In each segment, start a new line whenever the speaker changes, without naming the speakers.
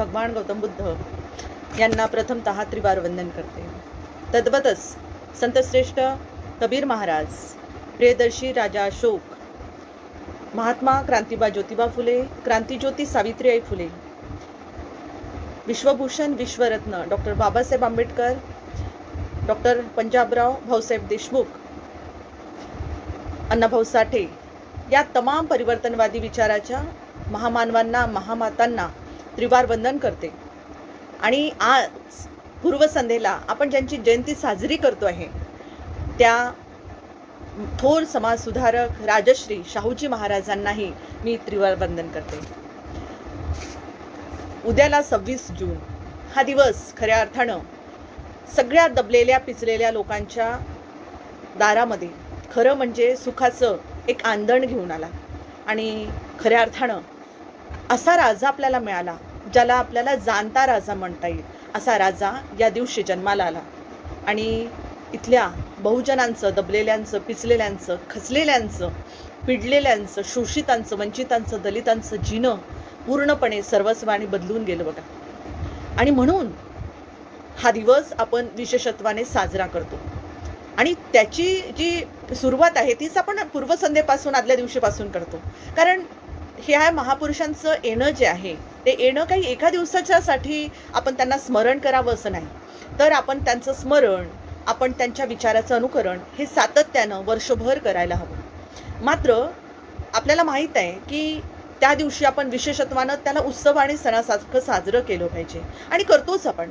भगवान गौतम बुद्ध यांना प्रथमतः त्रिवार वंदन करते. तद्वतच संतश्रेष्ठ कबीर महाराज, प्रियदर्शी राजा अशोक, महात्मा क्रांतिबा ज्योतिबा फुले, क्रांतिज्योती सावित्रीबाई फुले, विश्वभूषण विश्वरत्न डॉक्टर बाबासाहेब आंबेडकर, डॉक्टर पंजाबराव भाऊसाहेब देशमुख, अण्णाभाऊ साठे या तमाम परिवर्तनवादी विचाराच्या महामानवांना, महामातांना त्रिवार वंदन करते. आणि आज पूर्वसंध्येला आपण ज्यांची जयंती साजरी करतो आहे त्या थोर समाज सुधारक राजश्री शाहूजी महाराजांनाही मी त्रिवार वंदन करते. उद्याला 26 जून हा दिवस खऱ्या अर्थानं सगळ्या दबलेल्या पिचलेल्या लोकांच्या दारामध्ये खरं म्हणजे सुखाचं एक आंदण घेऊन आला. आणि खऱ्या अर्थानं असा राजा आपल्याला मिळाला ज्याला आपल्याला जाणता राजा म्हणता येईल. असा राजा या दिवशी जन्माला आला आणि इथल्या बहुजनांचं, दबलेल्यांचं, पिचलेल्यांचं, खचलेल्यांचं, पिडलेल्यांचं, शोषितांचं, वंचितांचं, दलितांचं जीणं पूर्णपणे सर्वस्वाने बदलून गेलं बघा. आणि म्हणून हा दिवस आपण विशेषत्वाने साजरा करतो. आणि त्याची जी सुरुवात आहे तीच आपण पूर्वसंध्येपासून, आदल्या दिवशीपासून करतो. कारण ह्या महापुरुषांचं येणं जे आहे ते येणं काही एका दिवसाच्यासाठी आपण त्यांना स्मरण करावं असं नाही, तर आपण त्यांचं स्मरण, आपण त्यांच्या विचाराचं अनुकरण हे सातत्यानं वर्षभर करायला हवं. मात्र आपल्याला माहीत आहे की त्या दिवशी आपण विशेषत्वानं त्याला उत्सव आणि सणासारखं साजरं केलं पाहिजे आणि करतोच आपण.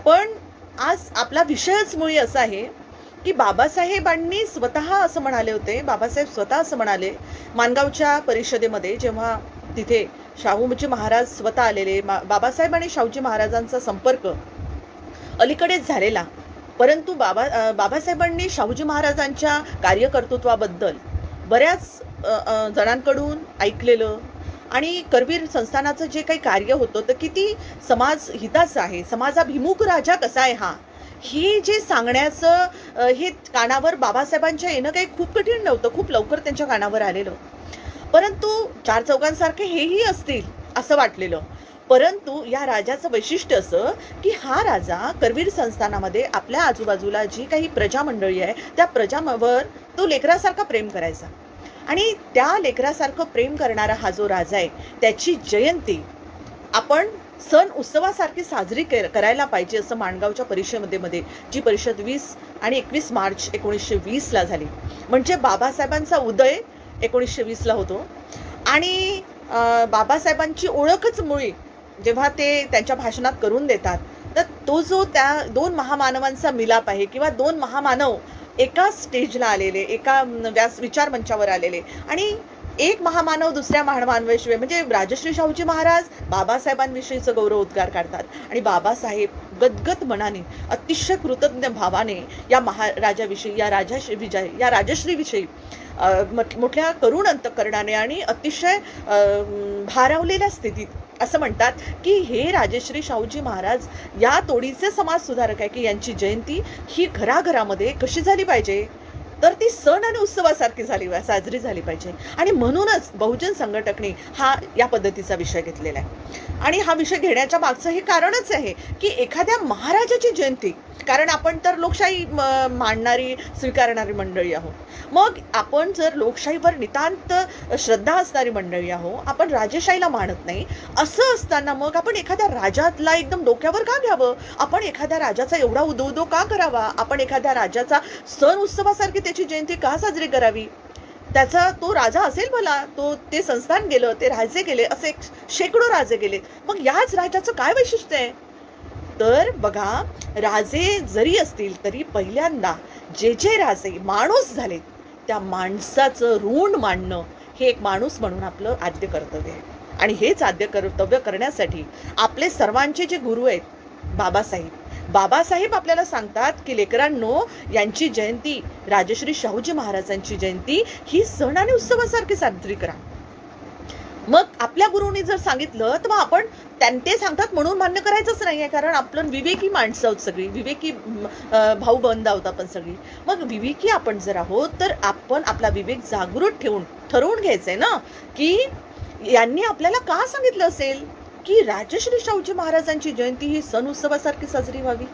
पण आज आपला विषयच मुळी असा आहे की बाबासाहेबांनी स्वतः असं म्हणाले होते, बाबासाहेब स्वतः असं म्हणाले माणगावच्या परिषदेमध्ये, जेव्हा तिथे शाहूजी महाराज स्वतः आलेले. बाबासाहेब आणि शाहूजी महाराजांचा संपर्क अलीकडेच झालेला, परंतु बाबासाहेबांनी शाहूजी महाराजांच्या कार्यकर्तृत्वाबद्दल बऱ्याच जणांकडून ऐकलेलं आणि करवीर संस्थानाचं जे काही कार्य होतं तर किती समाज हिताचं आहे, समाजाभिमुख राजा कसा आहे हा, हे जे सांगण्याचं हे कानावर बाबासाहेबांच्या येणं काही खूप कठीण नव्हतं, खूप लवकर त्यांच्या कानावर आलेलं. परंतु चार चौघांसारखे हेही असतील असं वाटलेलं. परंतु या राजाचं वैशिष्ट्य असं की हा राजा करवीर संस्थानामध्ये आपल्या आजूबाजूला जी काही प्रजामंडळी आहे त्या प्रजावर तो लेकरासारखा प्रेम करायचा. आणि त्या लेकरासारखं प्रेम करणारा हा जो राजा आहे त्याची जयंती आपण सण उत्सवासारखी साजरी करायला पाहिजे असं माणगावच्या परिषदेमध्ये, जी परिषद 20 आणि 21 मार्च 1920ला झाली. म्हणजे बाबासाहेबांचा उदय 1920ला होतो. आणि बाबासाहेबांची ओळखच मुळी जेव्हा ते त्यांच्या भाषणात करून देतात तर तो जो त्या दोन महामानवांचा मिलाप आहे किंवा दोन महामानव एका स्टेजला आलेले, एका विचार मंचावर आलेले आणि एक महामानव दुसऱ्या महामानवाविषयी म्हणजे राजश्री शाहूजी महाराज बाबासाहेबांविषयीचं गौरव उद्गार काढतात. आणि बाबासाहेब गदगद मनाने, अतिशय कृतज्ञ भावाने या महाराजाविषयी, या राजश्रीविषयी मोठ्या करुण अंतःकरणाने आणि अतिशय भारावलेल्या स्थितीत असं म्हणतात की हे राजश्री शाहूजी महाराज या तोडीचे समाज सुधारक आहे की यांची जयंती ही घराघरामध्ये कशी झाली पाहिजे, तर ती सण आणि उत्सवासारखी साजरी झाली पाहिजे. आणि म्हणूनच बहुजन संघटनेने या पद्धतीचा विषय घेतलेला आहे. आणि हा विषय घेण्याच्या मागचं हे कारणच आहे की एखाद्या महाराजाची जयंती, कारण आपण तर लोकशाही मांडणारी, स्वीकारणारी मंडळी आहोत. मग आपण जर लोकशाहीवर नितांत श्रद्धा असणारी मंडळी आहोत, आपण राजेशाहीला मानत नाही, असं असताना मग आपण एखाद्या राजाला एकदम डोक्यावर का घ्यावं, आपण एखाद्या राजाचा एवढा उदो का करावा, आपण एखाद्या राजाचा सण उत्सवासारखी त्याची जयंती का साजरी करावी. त्याचा तो राजा असेल भला, ते संस्थान गेलं, ते राजे गेले, असे शेकडो राजे गेले, मग याच राजाचं काय वैशिष्ट्य आहे. तर बघा, राजे जरी असतील तरी पहिल्यांदा जे राजे माणूस झाले त्या माणसाचं ऋण मांडणं हे एक माणूस म्हणून आपलं आद्य कर्तव्य आहे. आणि हेच आद्य कर्तव्य करण्यासाठी आपले सर्वांचे जे गुरु आहेत बाबासाहेब आपल्याला सांगतात की लेकरांनो, यांची जयंती, राजश्री शाहूजी महाराजांची जयंती ही सण आणि उत्सवासारखी साजरी करा. मग आपल्या गुरुंनी जर सांगितलं तर मग आपण ते सांगतात म्हणून मान्य करायचंच नाही आहे. कारण आपण विवेकी माणसं आहोत सगळी, विवेकी भाऊ बंद आहोत आपण सगळी. मग विवेकी आपण जर आहोत तर आपण आपला विवेक जागृत ठेवून ठरवून घ्यायचंय ना की यांनी आपल्याला का सांगितलं असेल की राजश्री शाहूजी महाराजांची जयंती ही सण उत्सवासारखी साजरी व्हावी?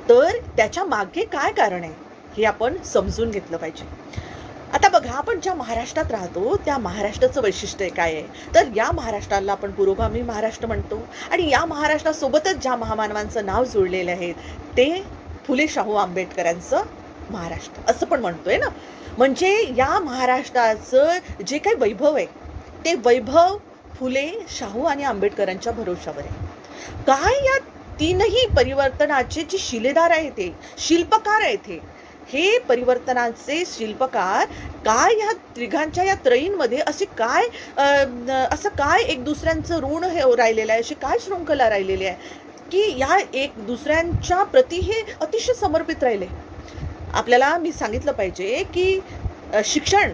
तर त्याच्या मागे काय कारण आहे हे आपण समजून घेतलं पाहिजे. आता बघा, आपण ज्या महाराष्ट्रात राहतो त्या महाराष्ट्राचं वैशिष्ट्य काय आहे, तर या महाराष्ट्राला आपण पुरोगामी महाराष्ट्र म्हणतो. आणि या महाराष्ट्रासोबतच ज्या महामानवांचं नाव जोडलेलं आहे ते फुले शाहू आंबेडकरांचं महाराष्ट्र असं पण म्हणतोय ना. म्हणजे या महाराष्ट्राचं जे काही वैभव आहे ते वैभव फुले शाहू आणि आंबेडकरांच्या भरोशावर आहे. काय या तीनही परिवर्तनाचे जे शिलेदार आहेत, ते शिल्पकार आहेत, हे परिवर्तनाचे शिल्पकार काय या त्रिघांच्या या त्रयींमध्ये असे काय असं काय एक दुसऱ्यांचं ऋण हे राहिलेलं आहे, अशी काय शृंखला राहिलेली आहे की या एक दुसऱ्यांच्या प्रति हे अतिशय समर्पित राहिले. आपल्याला मी सांगितलं पाहिजे की शिक्षण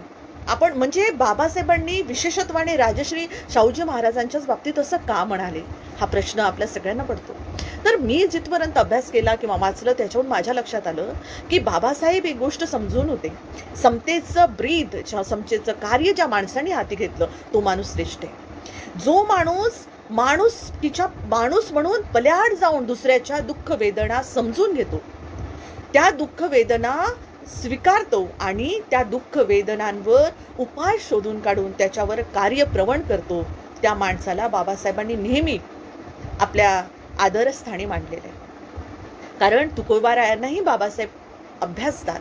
आपण म्हणजे बाबासाहेबांनी विशेषत्वाने राजश्री शाहूजी महाराजांच्याच बाबतीत असं का म्हणाले, हा प्रश्न आपल्या सगळ्यांना पडतो. तर मी जिथपर्यंत अभ्यास केला किंवा वाचलं त्याच्यावरून माझ्या लक्षात आलं की बाबासाहेब एक गोष्ट समजून होते, समतेचं ब्रीद, समतेचं कार्य ज्या माणसाने हाती घेतलं तो माणूस श्रेष्ठ आहे. जो माणूस म्हणून पल्याड जाऊन दुसऱ्याच्या दुःख वेदना समजून घेतो, त्या दुःख वेदना स्वीकारतो आणि त्या दुःख वेदनांवर उपाय शोधून काढून त्याच्यावर कार्यप्रवण करतो, त्या माणसाला बाबासाहेबांनी नेहमी आपल्या आदरस्थानी मांडलेलं आहे. कारण तुकोबारायांनाही बाबासाहेब अभ्यासतात,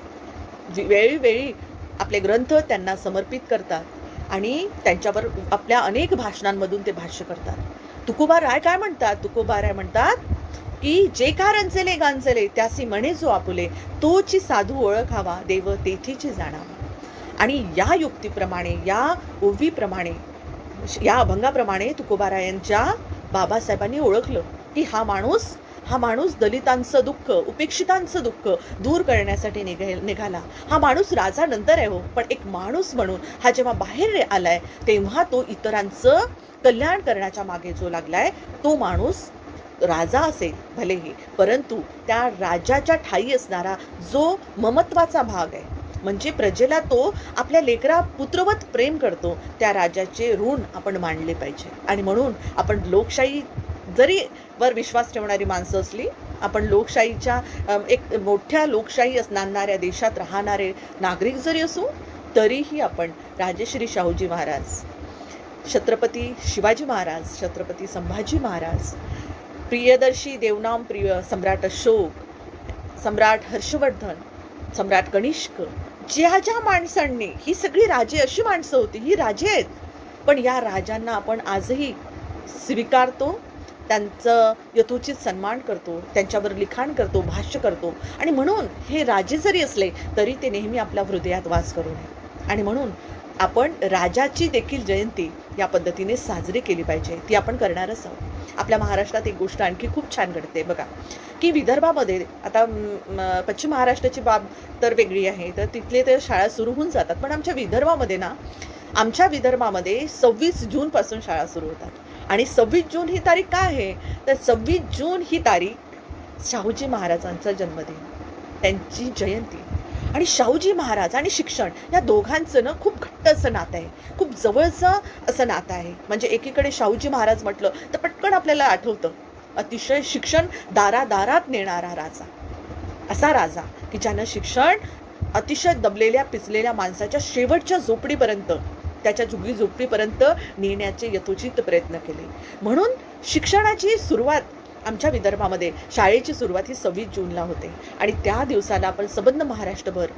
वेळोवेळी आपले ग्रंथ त्यांना समर्पित करतात आणि त्यांच्यावर आपल्या अनेक भाषणांमधून ते भाष्य करतात. तुकोबाराय काय म्हणतात? तुकोबाराय म्हणतात की जे का रंजले गांजले त्यासी म्हणे जो आपुले, तोची साधू ओळखावा देव तेथीची जाणावा. आणि या युक्तीप्रमाणे, या ओवीप्रमाणे, या अभंगाप्रमाणे तुकोबारायांच्या बाबासाहेबांनी ओळखलं की हा माणूस दलितांचं दुःख, उपेक्षितांचं दुःख दूर करण्यासाठी निघाला. हा माणूस राजा नंतर आहे हो, पण एक माणूस म्हणून हा जेव्हा बाहेर आलाय तेव्हा तो इतरांचं कल्याण करण्याच्या मागे जो लागलाय, तो माणूस राजा असेल भलेही, परंतु त्या राजाच्या ठायी असणारा जो ममत्वाचा भाग आहे, म्हणजे प्रजेला तो आपल्या लेकरा पुत्रवत प्रेम करतो, त्या राजाचे ऋण आपण मानले पाहिजे. आणि म्हणून आपण लोकशाही जरी वर विश्वास ठेवणारी माणसं असली, आपण लोकशाहीच्या एक मोठ्या लोकशाही असणाऱ्या देशात राहणारे नागरिक जरी असू, तरीही आपण राजश्री शाहूजी महाराज, छत्रपती शिवाजी महाराज, छत्रपती संभाजी महाराज, प्रियदर्शी देवनाम प्रिय सम्राट अशोक, सम्राट हर्षवर्धन, सम्राट कनिष्क, ज्या माणसांनी, ही सगळी राजे अशी माणसं होती, ही राजे आहेत, पण या राजांना आपण आजही स्वीकारतो, त्यांचं यथोचित सन्मान करतो, त्यांच्यावर लिखाण करतो, भाष्य करतो. आणि म्हणून हे राजे जरी असले तरी ते नेहमी आपल्या हृदयात वास करू नये. आणि म्हणून आपण राजाची देखील जयंती या पद्धतीने साजरी केली पाहिजे, ती आपण करणारच आहोत. आपल्या महाराष्ट्रात एक गोष्ट आणखी खूप छान घडते बघा, की विदर्भामध्ये आता पश्चिम महाराष्ट्राची बाब तर वेगळी आहे, तर तिथले तर शाळा सुरू होऊन जातात, पण आमच्या विदर्भामध्ये 26 जूनपासून शाळा सुरू होतात. आणि 26 जून ही तारीख काय आहे, तर 26 जून ही तारीख शाहूजी महाराजांचा जन्मदिन, त्यांची जयंती. आणि शाहूजी महाराज आणि शिक्षण या दोघांचं ना खूप घट्ट असं नातं आहे, खूप जवळचं असं नातं आहे. म्हणजे एकीकडे शाहूजी महाराज म्हटलं तर पटकन आपल्याला आठवतं अतिशय शिक्षण दारादारात नेणारा राजा, असा राजा की ज्यानं शिक्षण अतिशय दबलेल्या पिचलेल्या माणसाच्या शेवटच्या झोपडीपर्यंत, त्याच्या झुगली झोपडीपर्यंत नेण्याचे यथोचित प्रयत्न केले. म्हणून शिक्षणाची सुरुवात आमच्या विदर्भामध्ये, शाळेची सुरुवात ही 26 जूनला होते. आणि त्या दिवसाला आपण सबंध महाराष्ट्रभर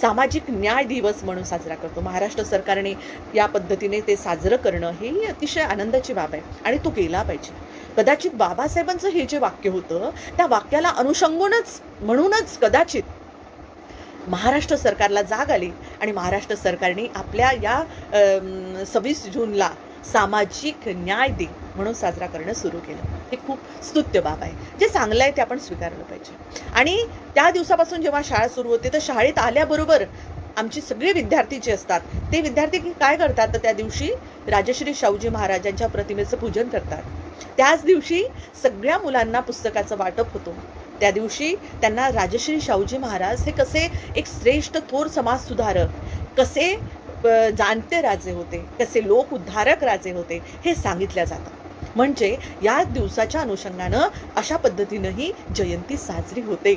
सामाजिक न्याय दिवस म्हणून साजरा करतो. महाराष्ट्र सरकारने या पद्धतीने ते साजरं करणं ही अतिशय आनंदाची बाब आहे आणि तो केला पाहिजे. कदाचित बाबासाहेबांचं हे जे वाक्य होतं त्या वाक्याला अनुषंगूनच म्हणूनच कदाचित महाराष्ट्र सरकारला जाग आली आणि महाराष्ट्र सरकारने आपल्या या 26 जूनला सामाजिक न्याय दिन म्हणून साजरा करणं सुरू केलं. हे खूप स्तुत्य बाब आहे, जे चांगलं आहे ते आपण स्वीकारलं पाहिजे. आणि त्या दिवसापासून जेव्हा शाळा सुरू होते तर शाळेत आल्याबरोबर आमचे सगळे विद्यार्थी जे असतात ते विद्यार्थी काय करतात, तर त्या दिवशी राजश्री शाहूजी महाराजांच्या प्रतिमेचं पूजन करतात. त्याच दिवशी सगळ्या मुलांना पुस्तकाचं वाटप होतं. त्या दिवशी त्यांना राजश्री शाहूजी महाराज हे कसे एक श्रेष्ठ थोर समाज सुधारक, कसे जाणते राजे होते, कसे लोक उद्धारक राजे होते हे सांगितलं जातं. म्हणजे या दिवसाच्या अनुषंगानं अशा पद्धतीनंही जयंती साजरी होते.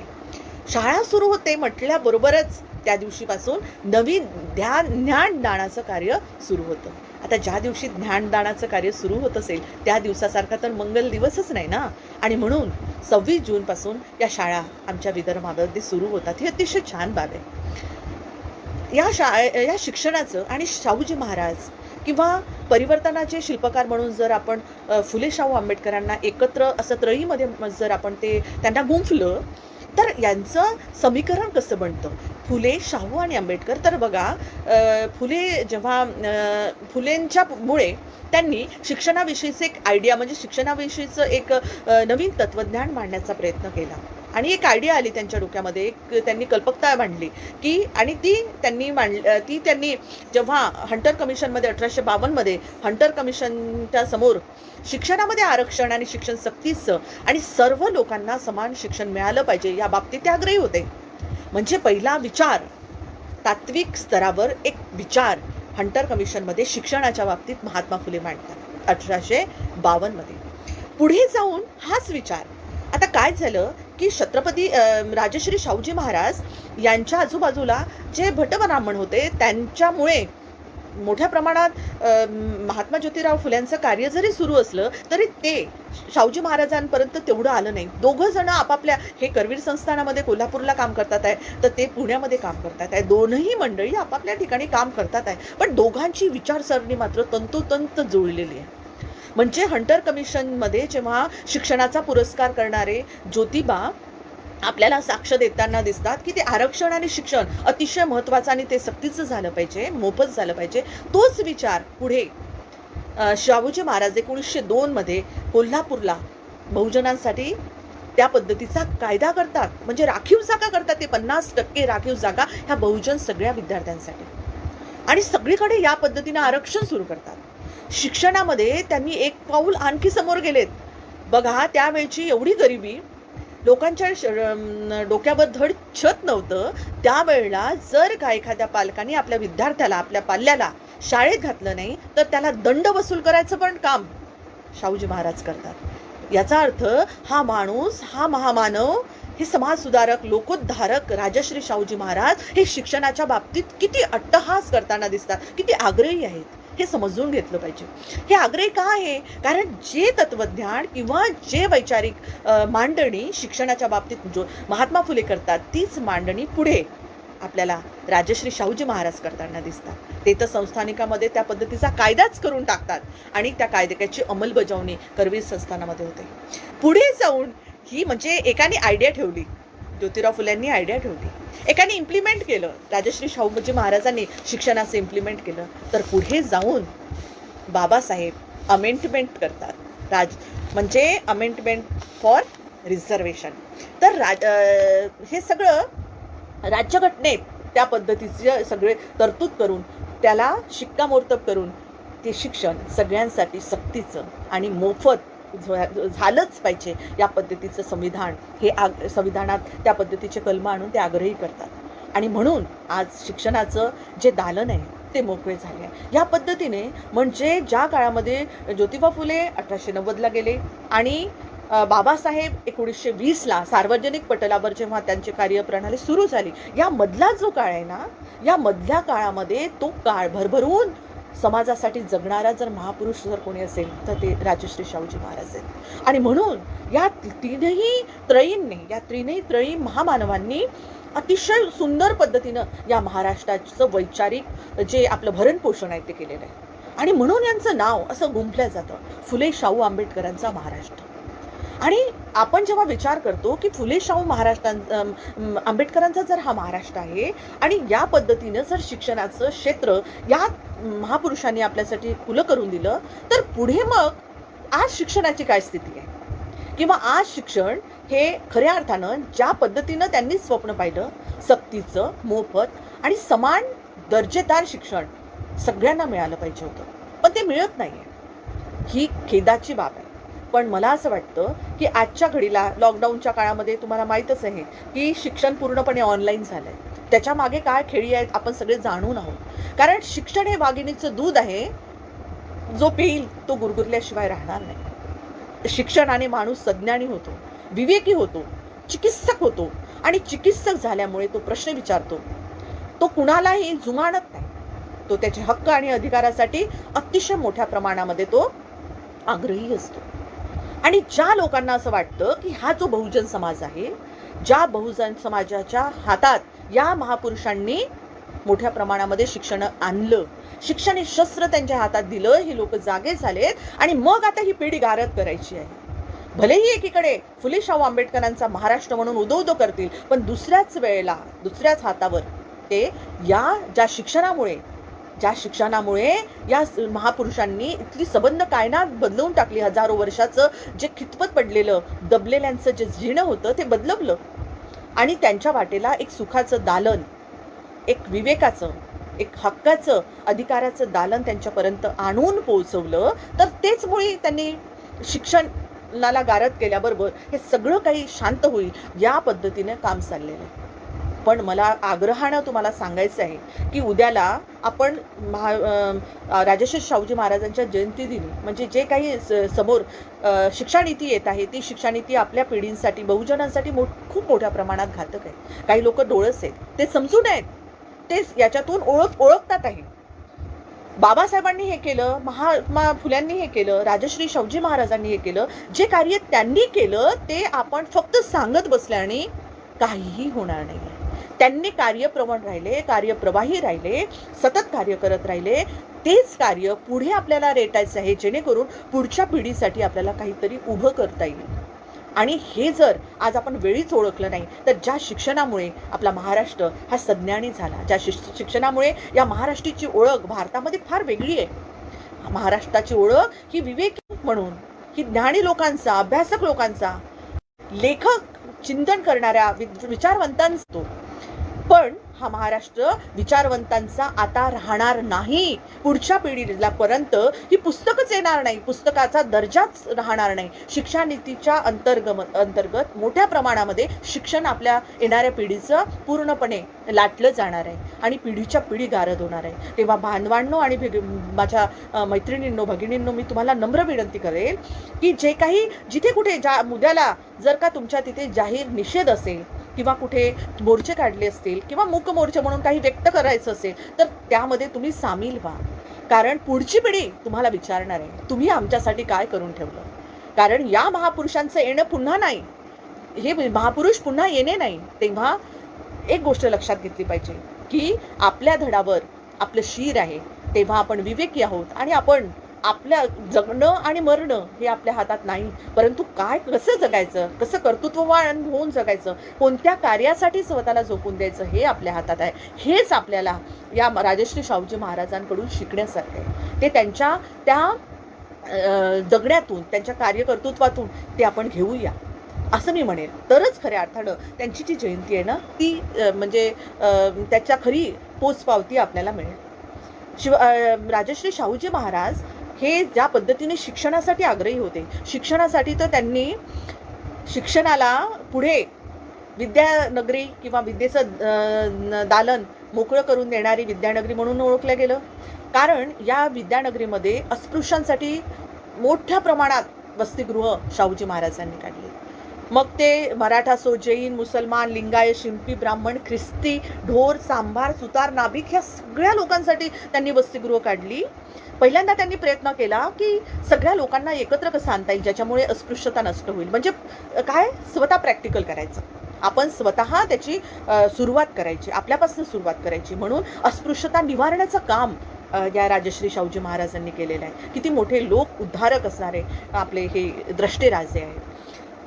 शाळा सुरू होते म्हटल्याबरोबरच त्या दिवशीपासून नवीन ज्ञानदानाचं कार्य सुरू होतं. आता ज्या दिवशी ज्ञानदानाचं कार्य सुरू होत असेल त्या दिवसासारखा तर मंगल दिवसच नाही ना. आणि म्हणून 26 जूनपासून या शाळा आमच्या विदर्भामध्ये सुरू होतात. ही अतिशय छान बाब आहे. या शिक्षणाचं आणि शाहूजी महाराज किंवा परिवर्तनाचे शिल्पकार म्हणून जर आपण फुले शाहू आंबेडकरांना एकत्र असं त्रयीमध्ये जर आपण त्यांना गुंफलं तर यांचं समीकरण कसं बनतं? फुले, शाहू आणि आंबेडकर. तर बघा, फुले जेव्हा फुलेंच्या मुळे त्यांनी शिक्षणाविषयीचं एक आयडिया म्हणजे शिक्षणाविषयीचं एक नवीन तत्त्वज्ञान मांडण्याचा प्रयत्न केला. आणि एक आयडिया आली त्यांच्या डोक्यामध्ये, एक त्यांनी कल्पकता मांडली की आणि ती त्यांनी जेव्हा हंटर कमिशनमध्ये 1852 हंटर कमिशनच्या समोर शिक्षणामध्ये आरक्षण आणि शिक्षण सक्तीचं आणि सर्व लोकांना समान शिक्षण मिळालं पाहिजे या बाबतीत ते आग्रही होते. म्हणजे पहिला विचार, तात्विक स्तरावर एक विचार हंटर कमिशनमध्ये शिक्षणाच्या बाबतीत महात्मा फुले मांडतात 1852. पुढे जाऊन हाच विचार आता काय झालं की छत्रपती राजश्री शाहूजी महाराज यांच्या आजूबाजूला जे भट ब्राह्मण होते त्यांच्यामुळे मोठ्या प्रमाणात महात्मा ज्योतिराव फुल्यांचं कार्य जरी सुरू असलं तरी ते शाहूजी महाराजांपर्यंत तेवढं आलं नाही. दोघं जण आपापल्या, हे करवीर संस्थानामध्ये कोल्हापूरला काम करतात आहे तर ते पुण्यामध्ये काम करतात आहे. दोनही मंडळी आपापल्या ठिकाणी काम करतात आहे, पण दोघांची विचारसरणी मात्र तंतोतंत जुळलेली आहे. म्हणजे हंटर कमिशनमध्ये जेव्हा शिक्षणाचा पुरस्कार करणारे ज्योतिबा आपल्याला साक्ष देताना दिसतात की ते आरक्षण आणि शिक्षण अतिशय महत्त्वाचं आणि ते सक्तीचं झालं पाहिजे, मोफत झालं पाहिजे. तोच विचार पुढे शाहूजी महाराज 1902 कोल्हापूरला बहुजनांसाठी त्या पद्धतीचा कायदा करतात. म्हणजे राखीव जागा करतात. ते 50% राखीव जागा ह्या बहुजन सगळ्या विद्यार्थ्यांसाठी, आणि सगळीकडे या पद्धतीने आरक्षण सुरू करतात. शिक्षणामध्ये त्यांनी एक पाऊल आणखी समोर गेलेत. बघा, त्यावेळची एवढी गरिबी, लोकांच्या डोक्यावर धड छत नव्हतं. त्यावेळेला जर का एखाद्या पालकाने आपल्या विद्यार्थ्याला, आपल्या पाल्याला शाळेत घातलं नाही तर त्याला दंड वसूल करायचं पण काम शाहूजी महाराज करतात. याचा अर्थ हा माणूस, हा महामानव, हे समाजसुधारक, लोकोद्धारक राजश्री शाहूजी महाराज हे शिक्षणाच्या बाबतीत किती अट्टहास करताना दिसतात, किती आग्रही आहेत, हे समजून घेतलं पाहिजे. हे आग्रही का आहे? कारण जे तत्वज्ञान किंवा जे वैचारिक मांडणी शिक्षणाच्या बाबतीत जो महात्मा फुले करतात तीच मांडणी पुढे आपल्याला राजश्री शाहूजी महाराज करताना दिसतात. ते तर संस्थानिकामध्ये त्या पद्धतीचा कायदाच करून टाकतात आणि त्या कायद्याची अंमलबजावणी करवीर संस्थानामध्ये होते. पुढे जाऊन ही म्हणजे एकाने आयडिया ठेवली, ज्योतिराव फुल्यांनी आयडिया ठेवली, एकाने इम्प्लिमेंट केलं, राजश्री शाहूजी महाराजांनी शिक्षणाचं इम्प्लिमेंट केलं, तर पुढे जाऊन बाबासाहेब अमेंडमेंट करतात. म्हणजे अमेंडमेंट फॉर रिझर्वेशन. तर हे सगळं राज्यघटनेत त्या पद्धतीचे सगळे तरतूद करून त्याला शिक्कामोर्तब करून ते शिक्षण सगळ्यांसाठी सक्तीचं आणि मोफत झालंच पाहिजे या पद्धतीचं संविधान, हे संविधानात त्या पद्धतीचे कलम आणून ते आग्रही करतात. आणि म्हणून आज शिक्षणाचं जे दालन आहे ते मोकळे झाले आहे. या पद्धतीने म्हणजे ज्या काळामध्ये ज्योतिबा फुले 1890ला गेले आणि बाबासाहेब 1920ला सार्वजनिक पटलावर जेव्हा त्यांची कार्यप्रणाली सुरू झाली, या मधला जो काळ आहे ना, या मधल्या काळामध्ये तो काळ भरभरून समाजासाठी जगणारा जर महापुरुष जर कोणी असेल तर ते राजश्री शाहूजी महाराज आहेत. आणि म्हणून या तीनही त्रयी महामानवांनी अतिशय सुंदर पद्धतीनं या महाराष्ट्राचं वैचारिक जे आपलं भरणपोषण आहे ते केलेलं आहे. आणि म्हणून यांचं नाव असं गुंफलं जातं, फुले शाहू आंबेडकरांचा महाराष्ट्र. आणि आपण जेव्हा विचार करतो की फुले शाहू आंबेडकरांचा जर हा महाराष्ट्र आहे आणि या पद्धतीनं जर शिक्षणाचं क्षेत्र या महापुरुषांनी आपल्यासाठी खुलं करून दिलं, तर पुढे मग आज शिक्षणाची काय स्थिती आहे, किंवा आज शिक्षण हे खऱ्या अर्थानं ज्या पद्धतीनं त्यांनी स्वप्न पाहिलं, सक्तीचं, मोफत आणि समान दर्जेदार शिक्षण सगळ्यांना मिळालं पाहिजे होतं, पण ते मिळत नाही आहे. ही खेदाची बाब आहे. पण मला असं वाटतं की आजच्या घडीला लॉकडाऊनच्या काळामध्ये तुम्हाला माहीतच आहे की शिक्षण पूर्णपणे ऑनलाईन झालं आहे. त्याच्या मागे काय खेळी आहेत आपण सगळे जाणून आहोत. कारण शिक्षण हे वाघिणीचं दूध आहे, जो पेईल तो गुरगुरल्याशिवाय राहणार नाही. शिक्षणाने माणूस सज्ञानी होतो, विवेकी होतो, चिकित्सक होतो आणि चिकित्सक झाल्यामुळे तो प्रश्न विचारतो. तो कुणालाही जुमानत नाही. तो त्याचे हक्क आणि अधिकारासाठी अतिशय मोठ्या प्रमाणामध्ये तो आग्रही असतो. आणि ज्या लोकांना असं वाटतं की हा जो बहुजन समाज आहे, ज्या बहुजन समाजाच्या हातात या महापुरुषांनी मोठ्या प्रमाणामध्ये शिक्षण आणलं, शिक्षण हे शस्त्र त्यांच्या हातात दिलं, हे लोक जागे झालेत आणि मग आता ही पिढी गारद करायची आहे. भलेही एकीकडे फुले शाहू आंबेडकरांचा महाराष्ट्र म्हणून उदो करतील, पण दुसऱ्याच वेळेला दुसऱ्याच हातावर ते ज्या शिक्षणामुळे या महापुरुषांनी इतकी सबंध कायनात बदलवून टाकली. हजारो वर्षाचं जे खितपत पडलेलं दबलेल्यांचं जे जीणं होतं ते बदलवलं आणि त्यांच्या वाटेला एक सुखाचं दालन, एक विवेकाचं, एक हक्काचं, अधिकाराचं दालन त्यांच्यापर्यंत आणून पोहोचवलं. तर तेच मुळे त्यांनी शिक्षणाला गारद केल्याबरोबर हे सगळं काही शांत होईल या पद्धतीने काम चाललेलं आहे. पण मला आग्रहानं तुम्हाला सांगायचं आहे की उद्याला आपण राजश्री शाहूजी महाराजांच्या जयंती दिनी म्हणजे जे काही समोर शिक्षानीती येत आहे, ती शिक्षानीती आपल्या पिढींसाठी, बहुजनांसाठी खूप मोठ्या प्रमाणात घातक आहे. काही लोक डोळस आहेत, ते समजून आहेत, ते याच्यातून ओळखतात आहे. बाबासाहेबांनी हे केलं, महात्मा फुल्यांनी हे केलं, राजश्री शाहूजी महाराजांनी हे केलं. जे कार्य त्यांनी केलं ते आपण फक्त सांगत बसल्याने काहीही होणार नाही. त्यांनी कार्यप्रवण राहिले, कार्यप्रवाही राहिले, सतत कार्य करत राहिले. तेच कार्य पुढे आपल्याला रेटायचं आहे, जेणेकरून पुढच्या पिढीसाठी आपल्याला काहीतरी उभं करता येईल. आणि हे जर आज आपण वेळीच ओळखलं नाही तर ज्या शिक्षणामुळे आपला महाराष्ट्र हा सज्ञानी झाला, ज्या शिक्षणामुळे या महाराष्ट्राची ओळख भारतामध्ये फार वेगळी आहे. महाराष्ट्राची ओळख ही विवेकी म्हणून, ही ज्ञानी लोकांचा, अभ्यासक लोकांचा, लेखक, चिंतन करणाऱ्या विचारवंतांचा. पण हा महाराष्ट्र विचारवंतांचा आता राहणार नाही. पुढच्या पिढीला पर्यंत ही पुस्तकच येणार नाही, पुस्तकाचा दर्जाच राहणार नाही. शिक्षा नीतीच्या अंतर्गत मोठ्या प्रमाणामध्ये शिक्षण आपल्या येणाऱ्या पिढीचं पूर्णपणे लाटलं जाणार आहे आणि पिढीच्या पिढी गारद होणार आहे. तेव्हा बांधवांनो आणि माझ्या मैत्रिणींनो, भगिनींनो, मी तुम्हाला नम्र विनंती करेल की जे काही जिथे कुठे ज्या मुद्द्याला जर का तुमच्या तिथे जाहीर निषेध असेल किंवा कुठे मोर्चे काढले असतील किंवा मूक मोर्चे म्हणून काही व्यक्त करायचं असेल तर त्यामध्ये तुम्ही सामील व्हा. कारण पुढची पिढी तुम्हाला विचारणार आहे, तुम्ही आमच्यासाठी काय करून ठेवलं. कारण या महापुरुषांचं येणं पुन्हा नाही, हे महापुरुष पुन्हा येणे नाही. तेव्हा एक गोष्ट लक्षात घेतली पाहिजे की आपल्या धडावर आपलं शिर आहे, तेव्हा आपण विवेकी आहोत आणि आपण आपल्या जगणं आणि मरणं हे आपल्या हातात नाही, परंतु कसं जगायचं, कसं कर्तृत्ववान होऊन जगायचं, कोणत्या कार्यासाठी स्वतःला झोकून द्यायचं हे आपल्या हातात आहे. हेच आपल्याला या राजश्री शाहूजी महाराजांकडून शिकण्यासारखं आहे. ते त्यांच्या त्या जगण्यातून, त्यांच्या कार्यकर्तृत्वातून ते आपण घेऊया असं मी म्हणेल. तरच खऱ्या अर्थानं त्यांची जी जयंती आहे ना ती म्हणजे त्याच्या खरी पोचपावती आपल्याला मिळेल. राजश्री शाहूजी महाराज हे ज्या पद्धतीने शिक्षणासाठी आग्रही होते, शिक्षणासाठी तर त्यांनी शिक्षणाला पुढे विद्यानगरी किंवा विद्येचं दालन मोकळं करून देणारी विद्यानगरी म्हणून ओळखलं गेलं. कारण या विद्यानगरीमध्ये अस्पृश्यांसाठी मोठ्या प्रमाणात वसतिगृह शाहूजी महाराजांनी काढली. मग ते मराठा असो, जैन, मुसलमान, लिंगायत, शिंपी, ब्राह्मण, ख्रिस्ती, ढोर, सांभार, सुतार, नाभिक ह्या सगळ्या लोकांसाठी त्यांनी वसतिगृह काढली. पहिल्यांदा त्यांनी प्रयत्न केला की सगळ्या लोकांना एकत्र कसं आणता येईल ज्याच्यामुळे अस्पृश्यता नष्ट होईल. म्हणजे काय, स्वतः प्रॅक्टिकल करायचं, आपण स्वतः त्याची सुरुवात करायची, आपल्यापासून सुरुवात करायची. म्हणून अस्पृश्यता निवारण्याचं काम या राजश्री शाहूजी महाराजांनी केलेलं आहे. किती मोठे लोक उद्धारक असणारे आपले हे द्रष्टे राजे आहेत.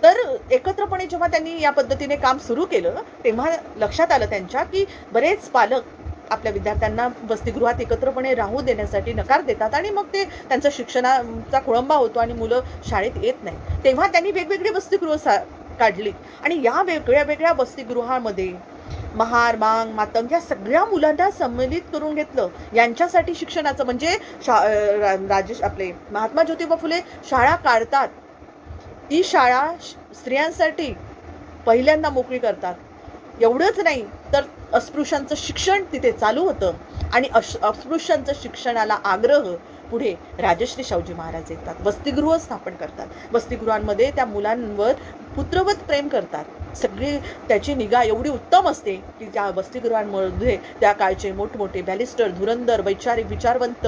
तर एकत्रपणे जेव्हा त्यांनी या पद्धतीने काम सुरू केलं तेव्हा लक्षात आलं त्यांच्या की बरेच पालक आपल्या विद्यार्थ्यांना वसतिगृहात एकत्रपणे राहू देण्यासाठी नकार देतात आणि मग ते त्यांचा शिक्षणाचा खोळंबा होतो आणि मुलं शाळेत येत नाही. तेव्हा त्यांनी वेगवेगळी वसतिगृह काढली आणि या वेगळ्या वेगळ्या वसतिगृहामध्ये महार, मांग, मातंग या सगळ्या मुलांना सम्मिलित करून घेतलं. यांच्यासाठी शिक्षणाचं म्हणजे आपले महात्मा ज्योतिबा फुले शाळा काढतात, ती शाळा स्त्रियांसाठी पहिल्यांदा मोकळी करतात. एवढंच नाही तर अस्पृश्यांचं शिक्षण तिथे चालू होतं आणि अस्पृश्यांचं शिक्षणाला आग्रह पुढे राजश्री शाहूजी महाराज येतात, वसतिगृह स्थापन करतात. वसतिगृहांमध्ये त्या मुलांवर पुत्रवत प्रेम करतात. सगळी त्याची निगा एवढी उत्तम असते की त्या वसतिगृहांमध्ये त्या काळचे मोठमोठे बॅरिस्टर, धुरंधर, वैचारिक, विचारवंत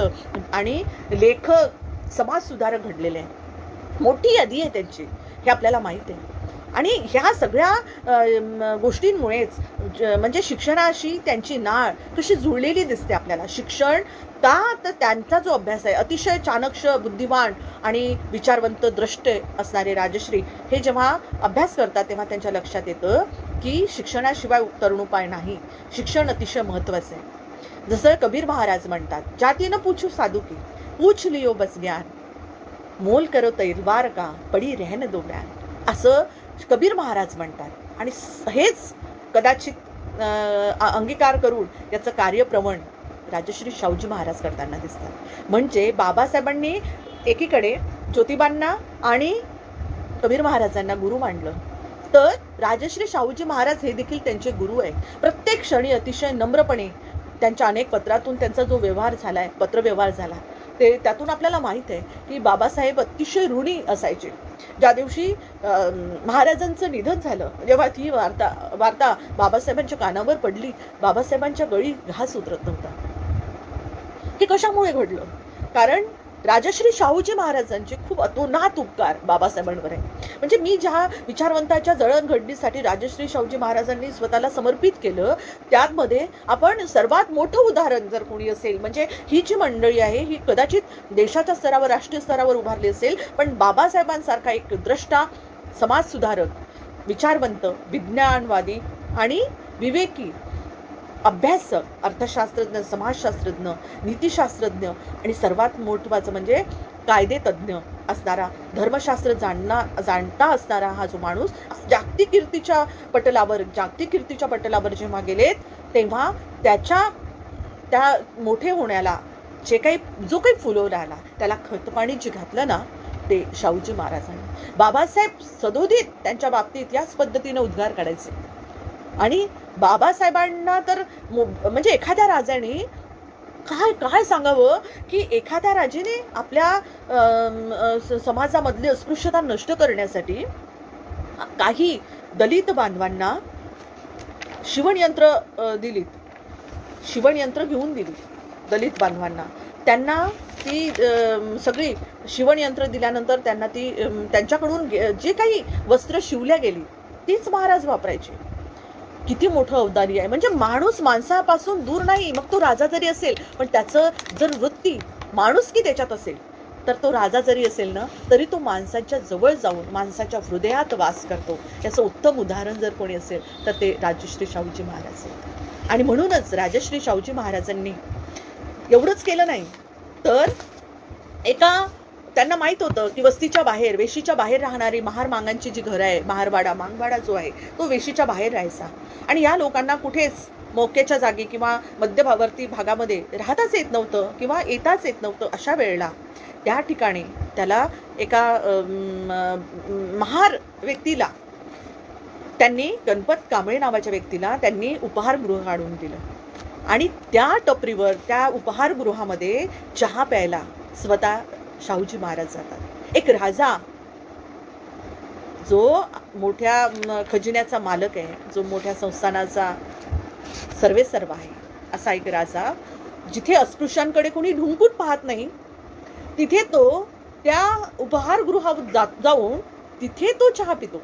आणि लेखक, समाजसुधारक घडलेले आहेत. मोठी यादी आहे त्यांची, हे आपल्याला माहीत आहे. आणि ह्या सगळ्या गोष्टींमुळेच म्हणजे शिक्षणाशी त्यांची नाळ कशी जुळलेली दिसते आपल्याला. शिक्षण का, तर त्यांचा जो अभ्यास आहे, अतिशय चाणक्ष, बुद्धिमान आणि विचारवंत, द्रष्टे असणारे राजश्री हे जेव्हा अभ्यास करतात तेव्हा त्यांच्या लक्षात येतं की शिक्षणाशिवाय तरुणोपाय नाही, शिक्षण अतिशय महत्त्वाचं आहे. जसं कबीर महाराज म्हणतात, जाती न पूछू साधू की, पूछ लियो बस ज्ञान, मोल करो तैरवार का, पडी रहन दो ब्यान. असं कबीर महाराज म्हणतात. आणि हेच कदाचित अंगीकार करून याचं कार्यप्रवण राजश्री शाहूजी महाराज करताना दिसतात. म्हणजे बाबासाहेबांनी एकीकडे ज्योतिबांना आणि कबीर महाराजांना गुरु मानलं, तर राजश्री शाहूजी महाराज हे देखील त्यांचे गुरु आहे. प्रत्येक क्षणी अतिशय नम्रपणे त्यांच्या अनेक पत्रातून त्यांचा जो व्यवहार झाला आहे, पत्रव्यवहार झाला, ते त्यातून आपल्याला माहीत आहे की बाबासाहेब अतिशय ऋणी असायचे. ज्या दिवशी महाराजांचं निधन झालं, जेव्हा ती वार्ता बाबासाहेबांच्या कानावर पडली, बाबासाहेबांच्या गळी घास उतरत नव्हता. हे कशामुळे घडलं? कारण राजश्री शाहूजी महाराजांचे खूप अतोनात उपकार बाबासाहेबांवर आहे. म्हणजे मी ज्या विचारवंताच्या जळणघडणीसाठी राजश्री शाहूजी महाराजांनी स्वतःला समर्पित केलं, त्यामध्ये आपण सर्वात मोठं उदाहरण जर कोणी असेल, म्हणजे ही जी मंडळी आहे ही कदाचित देशाच्या स्तरावर, राष्ट्रीय स्तरावर उभारली असेल, पण बाबासाहेबांसारखा एक द्रष्टा, समाजसुधारक, विचारवंत, विज्ञानवादी आणि विवेकी, अभ्यासक, अर्थशास्त्रज्ञ, समाजशास्त्रज्ञ, नीतिशास्त्रज्ञ आणि सर्वात महत्त्वाचं म्हणजे कायदेतज्ञ असणारा, धर्मशास्त्र जाणता असणारा हा जो माणूस जागतिक कीर्तीच्या पटलावर जेव्हा गेलेत, तेव्हा त्या मोठे होण्याला जो काही फुलवला आला, त्याला खतपाणी जे घातलं ना, ते शाहूजी महाराजांनी. बाबासाहेब सदोदित त्यांच्या बाबतीत याच पद्धतीने उद्गार काढायचे. आणि बाबासाहेबांना तर म्हणजे एखाद्या राजाने काय सांगावं की एखाद्या राजाने आपल्या समाजामधली अस्पृश्यता नष्ट करण्यासाठी काही दलित बांधवांना शिवणयंत्र घेऊन दिली. दलित बांधवांना त्यांना ती सगळी शिवणयंत्र दिल्यानंतर त्यांना ती त्यांच्याकडून जे काही वस्त्र शिवल्या गेली तीच महाराज वापरायचे. किती मोठं औदार्य आहे. म्हणजे माणूस माणसापासून दूर नाही, मग तो राजा जरी असेल, पण त्याचं जर वृत्ती, माणुसकी त्याच्यात असेल, तर तो राजा जरी असेल ना, तरी तो माणसाच्या जवळ जाऊन माणसाच्या हृदयात वास करतो. याचं उत्तम उदाहरण जर कोणी असेल तर ते राजश्री शाहूजी महाराज आहेत. आणि म्हणूनच राजश्री शाहूजी महाराजांनी एवढंच केलं नाही, तर त्यांना माहित होतं की वस्तीच्या बाहेर, वेशीच्या बाहेर राहणारी महार मांगांची जी घरं आहे, मांगवाडा जो आहे तो वेशीच्या बाहेर राहायचा. आणि या लोकांना कुठेच मोक्याच्या जागी किंवा मध्यवर्ती भागामध्ये राहताच येत नव्हतं किंवा येताच येत नव्हतं. अशा वेळेला त्या ठिकाणी त्याला एका महार व्यक्तीला, त्यांनी गणपत कांबळे नावाच्या व्यक्तीला त्यांनी उपहारगृह काढून दिलं. आणि त्या टपरीवर, त्या उपहारगृहामध्ये चहा प्यायला स्वतः शाहूजी महाराज जातात. एक राजा जो मोठ्या खजिन्याचा मालक आहे, जो मोठ्या संस्थानाचा सर्वेसर्वा आहे, असा एक राजा, जिथे अस्पृश्यांकडे कोणी ढुंकून पाहत नाही, तिथे तो त्या उपहारगृहावर जाऊन तिथे तो चहा पितो,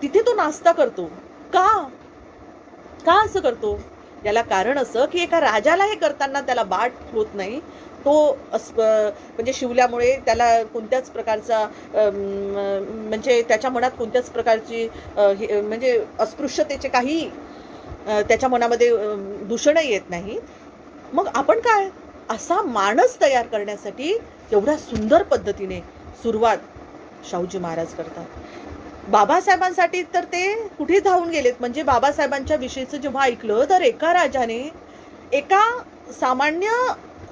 तिथे तो नाश्ता करतो. का असं करतो? याला कारण असं की एका राजाला हे करताना त्याला बाट होत नाही. तो म्हणजे शिवल्यामुळे त्याला कोणत्याच प्रकारचा म्हणजे त्याच्या मनात कोणत्याच प्रकारची म्हणजे अस्पृश्यतेचे काही त्याच्या मनामध्ये दूषणं येत नाही. मग आपण काय, असा माणूस तयार करण्यासाठी एवढ्या सुंदर पद्धतीने सुरुवात शाहूजी महाराज करतात. बाबासाहेबांसाठी तर ते कुठे धावून गेलेत. म्हणजे बाबासाहेबांच्या विषयीचं जेव्हा ऐकलं, तर एका राजाने एका सामान्य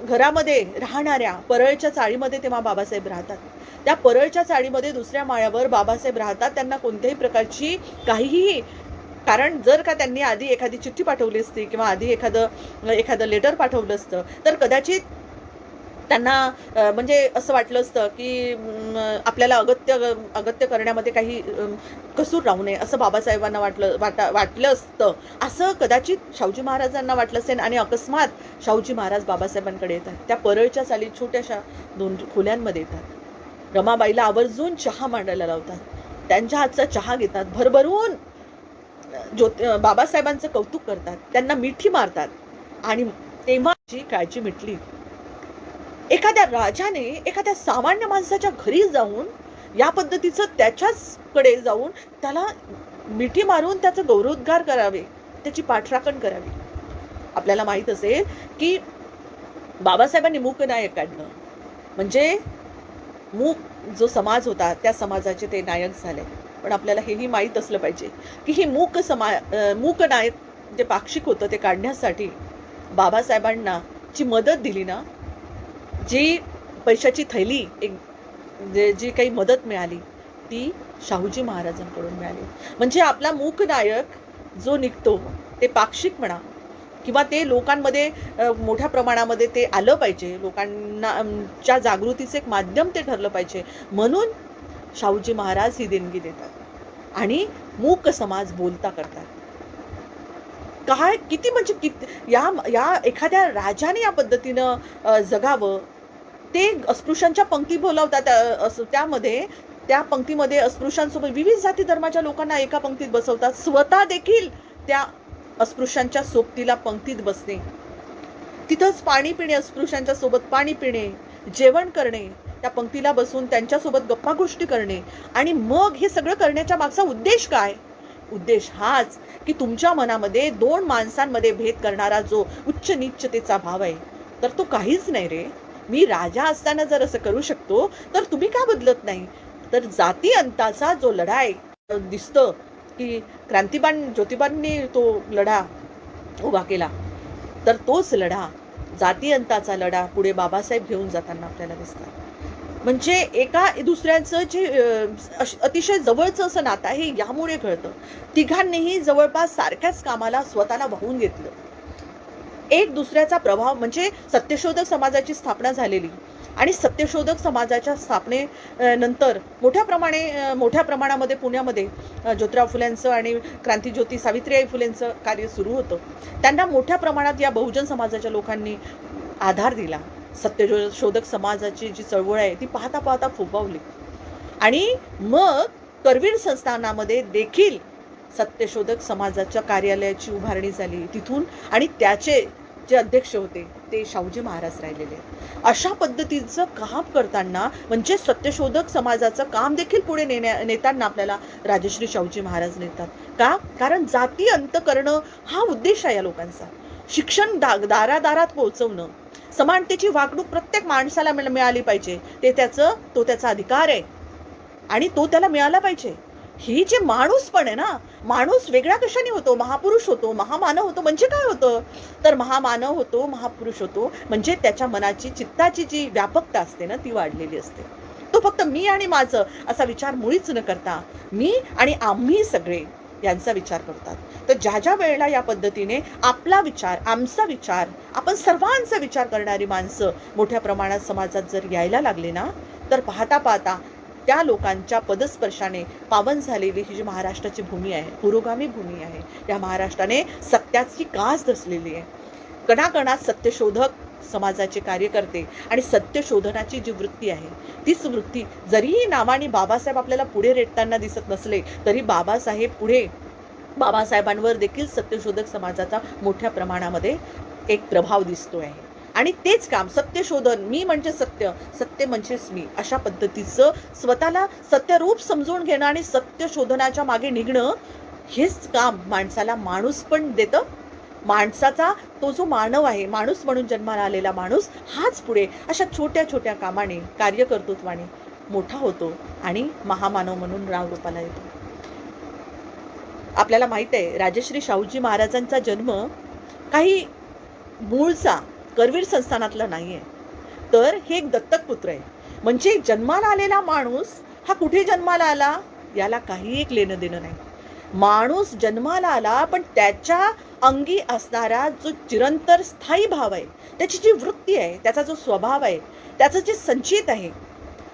घरामध्ये राहणाऱ्या परळच्या चाळीमध्ये तेव्हा बाबासाहेब राहतात. त्या परळच्या चाळीमध्ये दुसऱ्या माळ्यावर बाबासाहेब राहतात. त्यांना कोणत्याही प्रकारची काहीही, कारण जर का त्यांनी आधी एखादी चिठ्ठी पाठवली असती किंवा आधी एखादं लेटर पाठवलं असतं, तर कदाचित
त्यांना म्हणजे असं वाटलं असतं की आपल्याला अगत्य करण्यामध्ये काही कसूर राहू नये असं बाबासाहेबांना वाटलं असतं. असं कदाचित शाहूजी महाराजांना वाटलं असेल आणि अकस्मात शाहूजी महाराज बाबासाहेबांकडे येतात. त्या परळच्या चाली छोट्याशा 2 खोल्यांमध्ये येतात. रमाबाईला आवर्जून चहा मांडायला लावतात. त्यांच्या हातचा चहा घेतात. भरभरून बाबासाहेबांचं कौतुक करतात. त्यांना मिठी मारतात आणि तेव्हा काळजी मिटली. एखाद्या राजाने एखाद्या सामान्य माणसाच्या घरी जाऊन या पद्धतीचं त्याच्याचकडे जाऊन त्याला मिठी मारून त्याचं गौरवोद्गार करावे, त्याची पाठराखण करावी. आपल्याला माहित असेल की बाबासाहेबांनी मूकनायक काढलं, म्हणजे मूक जो समाज होता त्या समाजाचे ते नायक झाले. पण आपल्याला हेही माहीत असलं पाहिजे की ही मूकनायक जे पाक्षिक होतं ते काढण्यासाठी बाबासाहेबांना जी मदत दिली ना, जी पैशाची थैली जी काही मदत मिळाली ती शाहूजी महाराजांकडून मिळाली. म्हणजे आपला मूकनायक जो निघतो ते पाक्षिक म्हणा किंवा ते लोकांमध्ये मोठ्या प्रमाणामध्ये ते आलं पाहिजे, लोकांच्या जागृतीचं एक माध्यम ते ठरलं पाहिजे, म्हणून शाहूजी महाराज ही देणगी देतात आणि मूक समाज बोलता करतात. काय किती म्हणजे या एखाद्या राजाने या पद्धतीनं जगावं. ते अस्पृश्यांच्या पंक्ती बोलावतात. त्यामध्ये त्या पंक्तीमध्ये अस्पृश्यांसोबत विविध जाती धर्माच्या लोकांना एका पंक्तीत बसवतात. स्वतः देखील त्या अस्पृश्यांच्या सोबतीला पंक्तीत बसणे, तिथंच पाणी पिणे, अस्पृश्यांच्या सोबत पाणी पिणे, जेवण करणे, त्या पंक्तीला बसून त्यांच्यासोबत गप्पा गोष्टी करणे. आणि मग हे सगळं करण्याच्या मागचा उद्देश काय? उद्देश हाच की तुमच्या मनामध्ये 2 माणसांमध्ये भेद करणारा जो उच्च नीचतेचा भाव आहे तर तो काहीच नाही रे. मी राजा असताना जर असं करू शकतो तर तुम्ही का बदलत नाही? तर जाती अंताचा जो लढा आहे दिसतं की क्रांतिबाण ज्योतिबांनी तो लढा उभा केला, तर तोच लढा जाती अंताचा लढा पुढे बाबासाहेब घेऊन जाताना आपल्याला दिसतात. म्हणजे एका दुसऱ्यांचं जे अतिशय जवळचं असं नातं आहे यामुळे कळतं. तिघांनीही जवळपास सारख्याच कामाला स्वतःला वाहून घेतलं. एक दुसऱ्याचा प्रभाव म्हणजे सत्यशोधक समाजाची स्थापना झालेली आणि सत्यशोधक समाजाच्या स्थापनेनंतर मोठ्या प्रमाणामध्ये पुण्यामध्ये ज्योतिराव फुलेंचं आणि क्रांतिज्योती सावित्रीबाई फुलेंचं कार्य सुरू होतं. त्यांना मोठ्या प्रमाणात या बहुजन समाजाच्या लोकांनी आधार दिला. सत्यशोधक समाजाची जी चळवळ आहे ती पाहता पाहता फोफावली आणि मग करवीर संस्थानामध्ये देखील सत्यशोधक समाजाच्या कार्यालयाची उभारणी झाली तिथून आणि त्याचे जे अध्यक्ष होते ते शाहूजी महाराज राहिलेले. अशा पद्धतीचं काम करताना म्हणजे सत्यशोधक समाजाचं काम देखील पुढे नेताना आपल्याला राजश्री शाहूजी महाराज नेतात. का? कारण जाती अंत करणं हा उद्देश आहे या लोकांचा. शिक्षण दारादारात पोहोचवणं, समानतेची वागणूक प्रत्येक माणसाला मिळाली पाहिजे, तो त्याचा अधिकार आहे आणि तो त्याला मिळाला पाहिजे. ही जे माणूसपण आहे ना, माणूस वेगळ्या कशाने होतो? महापुरुष होतो, महामानव होतो. म्हणजे काय होतं? तर महामानव होतो, महापुरुष होतो म्हणजे त्याच्या मनाची चित्ताची जी व्यापकता असते ना ती वाढलेली असते. तो फक्त मी आणि माझं असा विचार मुळीच न करता मी आणि आम्ही सगळे यांचा विचार करतात. तर ज्या वेळेला या पद्धतीने आपला विचार, आमचा विचार, आपण सर्वांचा विचार करणारी माणसं मोठ्या प्रमाणात समाजात जर यायला लागले ना, तर पाहता पाहता त्या लोकांच्या पदस्पर्शाने पावन झालेली ही जी महाराष्ट्राची भूमी आहे, पुरोगामी भूमी आहे, या महाराष्ट्राने सत्याची कास धरलेली आहे. कणाकणात सत्यशोधक समाजाचे कार्यकर्ते आणि सत्यशोधनाची जी वृत्ती आहे तीच वृत्ती जरी नावाने बाबासाहेब आपल्याला पुढे रेटताना दिसत नसले तरी बाबासाहेबांवर देखील सत्यशोधक समाजाचा मोठ्या प्रमाणामध्ये एक प्रभाव दिसतो आहे. आणि तेच काम सत्यशोधन, मी म्हणजे सत्य, सत्य म्हणजेच मी, अशा पद्धतीचं स्वतःला सत्यरूप समजून घेणं आणि सत्यशोधनाच्या मागे निघणं हेच काम माणसाला माणूस पण देतं. माणसाचा तो जो मानव आहे, माणूस म्हणून जन्माला आलेला माणूस हाच पुढे अशा छोट्या छोट्या कामाने, कार्यकर्तृत्वाने मोठा होतो आणि महामानव म्हणून रावरूपाला येतो. आपल्याला माहित आहे राजश्री शाहूजी महाराजांचा जन्म काही मूळचा करवीर संस्थानातला नाहीये, तर हे एक दत्तक पुत्र आहे. म्हणजे जन्माला आलेला माणूस हा कुठे जन्माला आला याला काही एक लेणं देणं नाही. माणूस जन्माला आला पण त्याच्या अंगी असणारा जो चिरंतर स्थायी भाव आहे, त्याची जी वृत्ती आहे, त्याचा जो स्वभाव आहे, त्याचं जे संचित आहे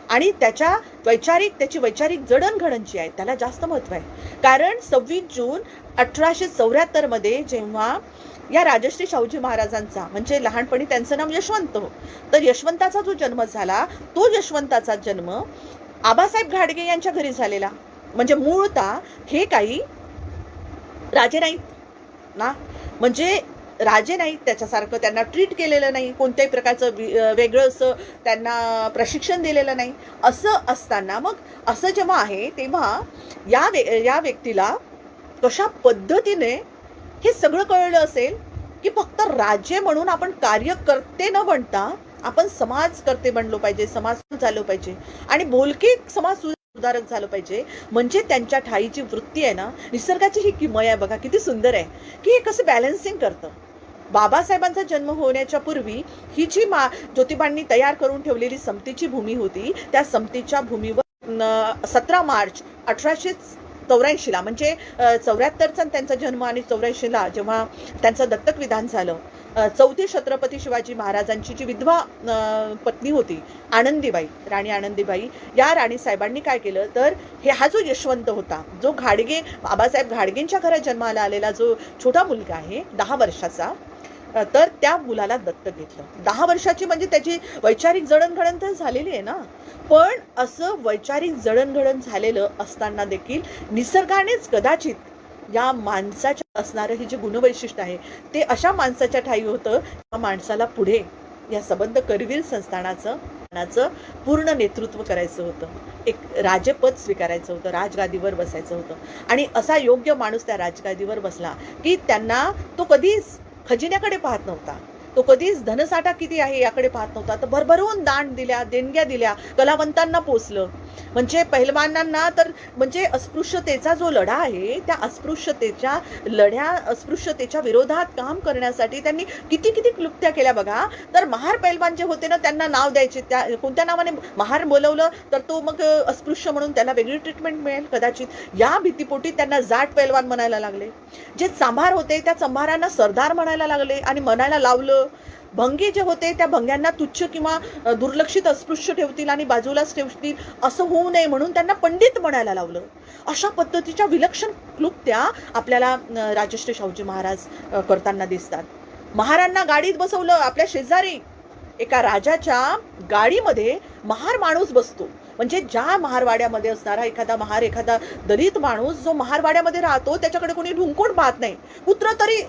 आणि त्याची वैचारिक जडणघडण जी आहे त्याला जास्त महत्व आहे. कारण 26 जून 1874 मध्ये जेव्हा या राजश्री शाहूजी महाराजांचा, म्हणजे लहानपणी त्यांचं नाव यशवंत, तर यशवंताचा जो जन्म झाला, तो यशवंताचा जन्म आबासाहेब घाडगे यांच्या घरी झालेला. म्हणजे मूळतः हे काही राजे नाहीत ना, म्हणजे राजे नाहीत, त्याच्यासारखं त्यांना ट्रीट केलेलं नाही, कोणत्याही प्रकारचं वेगळं असं त्यांना प्रशिक्षण दिलेलं नाही. असं असताना मग असं जेव्हा आहे तेव्हा या व्यक्तीला कशा पद्धतीने हे सगळं कळलं असेल की फक्त राजे म्हणून आपण कार्यकर्ते न बनता आपण समाजकर्ते बनलो पाहिजे, समाज झालो पाहिजे आणि बोलके समाज सुधारक झालं पाहिजे. म्हणजे त्यांच्या ठाईची वृत्ती आहे ना, निसर्गाची ही किमया आहे बघा, किती सुंदर आहे की हे कसं बॅलन्सिंग करतं. बाबासाहेबांचा जन्म होण्याच्या पूर्वी ही जी ज्योतिबांनी तयार करून ठेवलेली समतेची भूमी होती, त्या समतेच्या भूमीवर 17 मार्च 1884 म्हणजे 74चा त्यांचा जन्म आणि 84ला जेव्हा त्यांचं दत्तक विधान झालं, चौथी छत्रपती शिवाजी महाराजांची जी विधवा पत्नी होती आनंदीबाई, राणी आनंदीबाई, या राणी साहेबांनी काय केलं तर हा जो यशवंत होता, जो बाबासाहेब घाडगेंच्या घरात जन्माला आलेला जो छोटा मुलगा आहे 10 वर्षाचा, तर त्या मुलाला दत्तक घेतलं. 10 वर्षाची म्हणजे त्याची वैचारिक जडणघडण तर झालेली आहे ना, पण असं वैचारिक जडणघडण झालेलं असताना देखील निसर्गानेच कदाचित या माणसाच्या असणारं हे जे गुणवैशिष्ट्य आहे ते अशा माणसाच्या ठाई होतं, त्या माणसाला पुढे या संबंध करवीर संस्थानाचं पूर्ण नेतृत्व करायचं होतं, एक राजपद स्वीकारायचं होतं, राजगादीवर बसायचं होतं. आणि असा योग्य माणूस त्या राजगादीवर बसला की त्यांना तो कधीच खजिन्याकडे पाहत नव्हता, तो कधीच धनसाठा किती आहे याकडे पाहत नव्हता, तर भरभरून देणग्या दिल्या, कलावंतांना पोचलं. म्हणजे पहिलवानांना तर म्हणजे अस्पृश्यतेचा जो लढा आहे त्या अस्पृश्यतेच्या विरोधात काम करण्यासाठी त्यांनी किती क्लुप्त्या केल्या बघा. तर महार पैलवान जे होते ना, त्यांना नाव द्यायचे, त्या कोणत्या नावाने महार बोलवलं तर तो मग अस्पृश्य म्हणून त्याला वेगळी ट्रीटमेंट मिळेल कदाचित, या भीतीपोटी त्यांना जाट पैलवान म्हणायला लागले. जे चांभार होते त्या चांभारांना सरदार म्हणायला लागले आणि म्हणायला लावलं. भंगे जे होते त्या भंग्यांना तुच्छ किंवा दुर्लक्षित अस्पृश्य ठेवतील आणि बाजूलाच ठेवतील असं होऊ नये म्हणून त्यांना पंडित म्हणायला लावलं. अशा पद्धतीच्या विलक्षण क्लुप्त्या आपल्याला राजश्री शाहूजी महाराज करताना दिसतात. महारांना गाडीत बसवलं, आपल्या शेजारी एका राजाच्या गाडीमध्ये महार माणूस बसतो. म्हणजे ज्या महारवाड्यामध्ये असणारा एखादा दलित माणूस जो महारवाड्यामध्ये राहतो त्याच्याकडे कोणी ढुंकून पाहत नाही, कुत्र तरी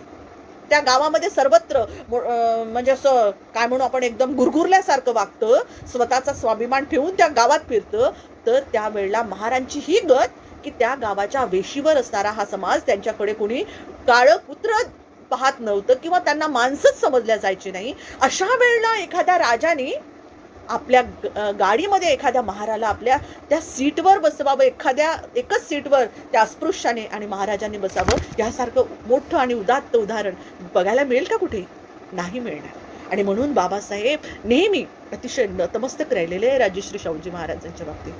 त्या गावामध्ये सर्वत्र म्हणजे असं काय म्हणू आपण एकदम गुरगुरल्यासारखं वागतं, स्वतःचा स्वाभिमान ठेवून त्या गावात फिरतं. तर त्यावेळेला महारांची ही गत की त्या गावाच्या वेशीवर असणारा हा समाज त्यांच्याकडे कोणी काळं कुत्र पाहत नव्हतं किंवा त्यांना माणसंच समजल्या जायची नाही. अशा वेळेला एखाद्या राजाने आपल्या गाडीमध्ये एखाद्या महाराला आपल्या त्या सीटवर बसवावं, एकच सीटवर त्या अस्पृश्याने आणि महाराजांनी बसावं, यासारखं मोठं आणि उदात्त उदाहरण बघायला मिळेल का कुठे? नाही मिळणार. आणि म्हणून बाबासाहेब नेहमी अतिशय नतमस्तक राहिलेले आहे राजश्री शाहूजी महाराजांच्या बाबतीत.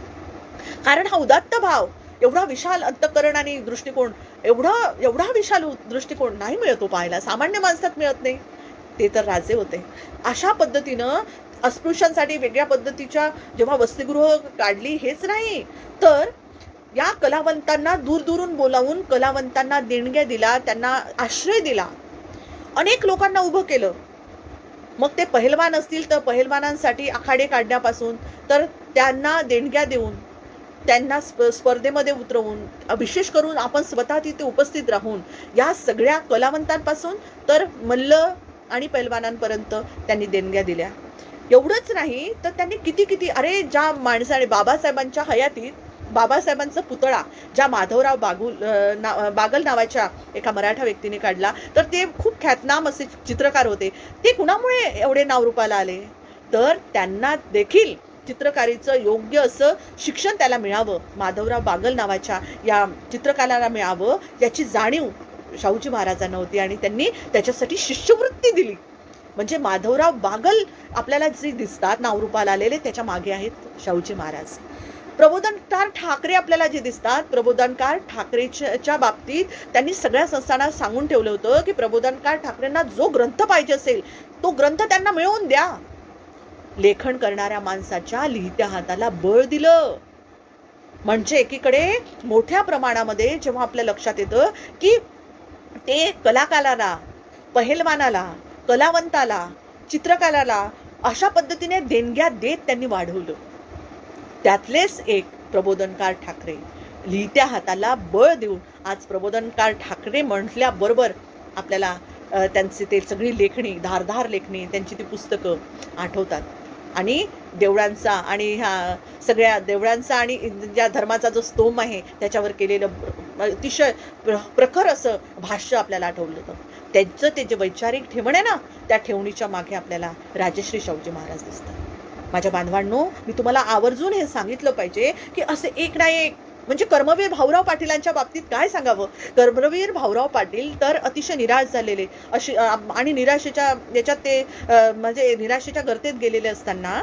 कारण हा उदात्त भाव, एवढा विशाल अंतःकरण आणि दृष्टिकोन, एवढा विशाल दृष्टिकोन नाही मिळतो पाहायला, सामान्य माणसात मिळत नाही. ते तर राजे होते. अशा पद्धतीनं अस्पृश्यांसाठी वेगळ्या पद्धतीच्या जेव्हा वसतिगृह काढली, हेच नाही तर या कलावंतांना दूरदूरून बोलावून कलावंतांना देणग्या दिला, त्यांना आश्रय दिला, अनेक लोकांना उभं केलं. मग ते पहिलवान असतील तर पहिलवानांसाठी आखाडे काढण्यापासून तर त्यांना देणग्या देऊन, त्यांना स्पर्धेमध्ये उतरवून, विशेष करून आपण स्वतः तिथे उपस्थित राहून या सगळ्या कलावंतांपासून तर मल्ल आणि पैलवानांपर्यंत त्यांनी देणग्या दिल्या. एवढंच नाही तर त्यांनी किती अरे ज्या माणसाने बाबासाहेबांच्या हयातीत बाबासाहेबांचा पुतळा ज्या माधवराव बागल नावाच्या एका मराठा व्यक्तीने काढला, तर ते खूप ख्यातनाम असे चित्रकार होते. ते कुणामुळे एवढे नावरूपाला आले? तर त्यांना देखील चित्रकारीचं योग्य असं शिक्षण त्याला मिळावं, माधवराव बागल नावाच्या या चित्रकाराला मिळावं, याची जाणीव शाहूजी महाराजांना होती आणि त्यांनी त्याच्यासाठी शिष्यवृत्ती दिली. म्हणजे माधवराव बागल आपल्याला जे दिसतात नावरूपाला आलेले, त्याच्या मागे आहेत शाहूजी महाराज. प्रबोधनकार ठाकरे आपल्याला जे दिसतात, प्रबोधनकार ठाकरेच्या बाबतीत त्यांनी सगळ्या संस्थांना सांगून ठेवलं होतं की प्रबोधनकार ठाकरेंना जो ग्रंथ पाहिजे असेल तो ग्रंथ त्यांना मिळवून द्या. लेखन करणाऱ्या माणसाच्या लिहित्या हाताला बळ दिलं. म्हणजे एकीकडे मोठ्या प्रमाणामध्ये जेव्हा आपल्या लक्षात येतं की ते कलाकाराला, पहेलवानाला, कलावंताला, चित्रकाराला अशा पद्धतीने देणग्या देत त्यांनी वाढवलं. त्यातलेच एक प्रबोधनकार ठाकरे लिहित्या हाताला बळ देऊन आज प्रबोधनकार ठाकरे म्हटल्याबरोबर आपल्याला त्यांची ते सगळी लेखणी, धारधार लेखणी, त्यांची ती पुस्तकं आठवतात. आणि देवळांचा आणि ह्या सगळ्या देवळांचा आणि ज्या धर्माचा जो स्तोम आहे त्याच्यावर केलेलं अतिशय प्रखर असं भाष्य आपल्याला आठवलं होतं. त्यांचं ते जे वैचारिक ठेवण आहे ना, त्या ठेवणीच्या मागे आपल्याला राजश्री शाहूजी महाराज दिसतात. माझ्या बांधवांनो, मी तुम्हाला आवर्जून हे सांगितलं पाहिजे की असे एक ना एक म्हणजे कर्मवीर भाऊराव पाटीलांच्या बाबतीत काय सांगावं. कर्मवीर भाऊराव पाटील तर अतिशय निराश झालेले अशी आणि निराशेच्या याच्यात ते म्हणजे निराशेच्या गर्तेत गेलेले असताना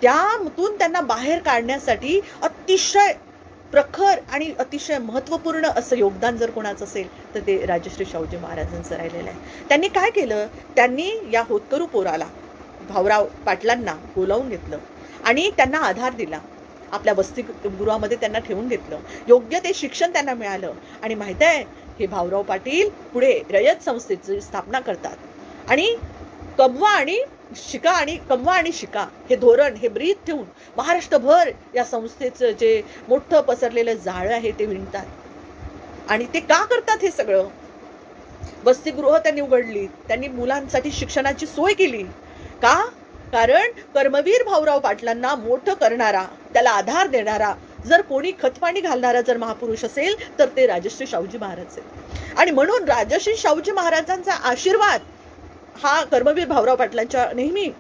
त्यातून त्यांना बाहेर काढण्यासाठी अतिशय प्रखर आणि अतिशय महत्त्वपूर्ण असं योगदान जर कोणाचं असेल तर ते राजश्री शाहूजी महाराजांचं राहिलेलं आहे. त्यांनी काय केलं, त्यांनी या होतकरू पोराला भाऊराव पाटलांना बोलावून घेतलं आणि त्यांना आधार दिला. आपल्या वसतिगृहामध्ये त्यांना ठेवून घेतलं. योग्य ते शिक्षण त्यांना मिळालं. आणि माहिती आहे, हे भाऊराव पाटील पुढे रयत संस्थेची स्थापना करतात आणि कमवा आणि शिका हे धोरण, हे ब्रीद ठेवून महाराष्ट्रभर या संस्थेचं जे मोठं पसरलेलं जाळं आहे ते विणतात. आणि ते का करतात हे सगळं? वसतिगृह त्यांनी उघडली, त्यांनी मुलांसाठी शिक्षणाची सोय केली. का? कारण कर्मवीर भाऊराव पाटलांना मोठं करणारा, त्याला आधार देणारा जर कोणी खतपाणी घालणारा जर महापुरुष असेल तर ते राजश्री शाहूजी महाराज आहेत. आणि म्हणून राजश्री शाहूजी महाराजांचा आशीर्वाद हा कर्मवीर भाऊराव पाटलांच्या नेहमी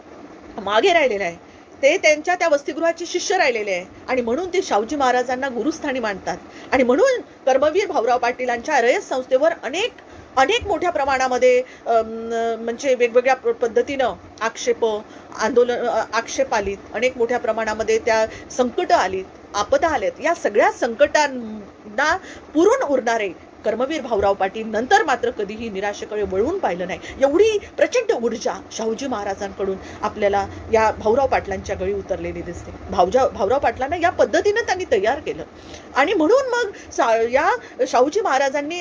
मागे राहिलेला आहे. ते त्यांच्या त्या वसतिगृहाचे शिष्य राहिलेले आहे आणि म्हणून ते शाहूजी महाराजांना गुरुस्थानी मानतात. आणि म्हणून कर्मवीर भाऊराव पाटीलांच्या रयत संस्थेवर अनेक मोठ्या प्रमाणामध्ये म्हणजे वेगवेगळ्या पद्धतीनं आक्षेप आलीत, अनेक मोठ्या प्रमाणामध्ये त्या संकट आलीत, आपदा आल्यात. या सगळ्या संकटांना पुरून उरणारे कर्मवीर भाऊराव पाटील नंतर मात्र कधीही निराशेकडे वळून पाहिलं नाही. एवढी प्रचंड ऊर्जा शाहूजी महाराजांकडून आपल्याला या भाऊराव पाटलांच्या गळी उतरलेली दिसते. भाऊराव पाटलांना या पद्धतीनं त्यांनी तयार केलं. आणि म्हणून मग या शाहूजी महाराजांनी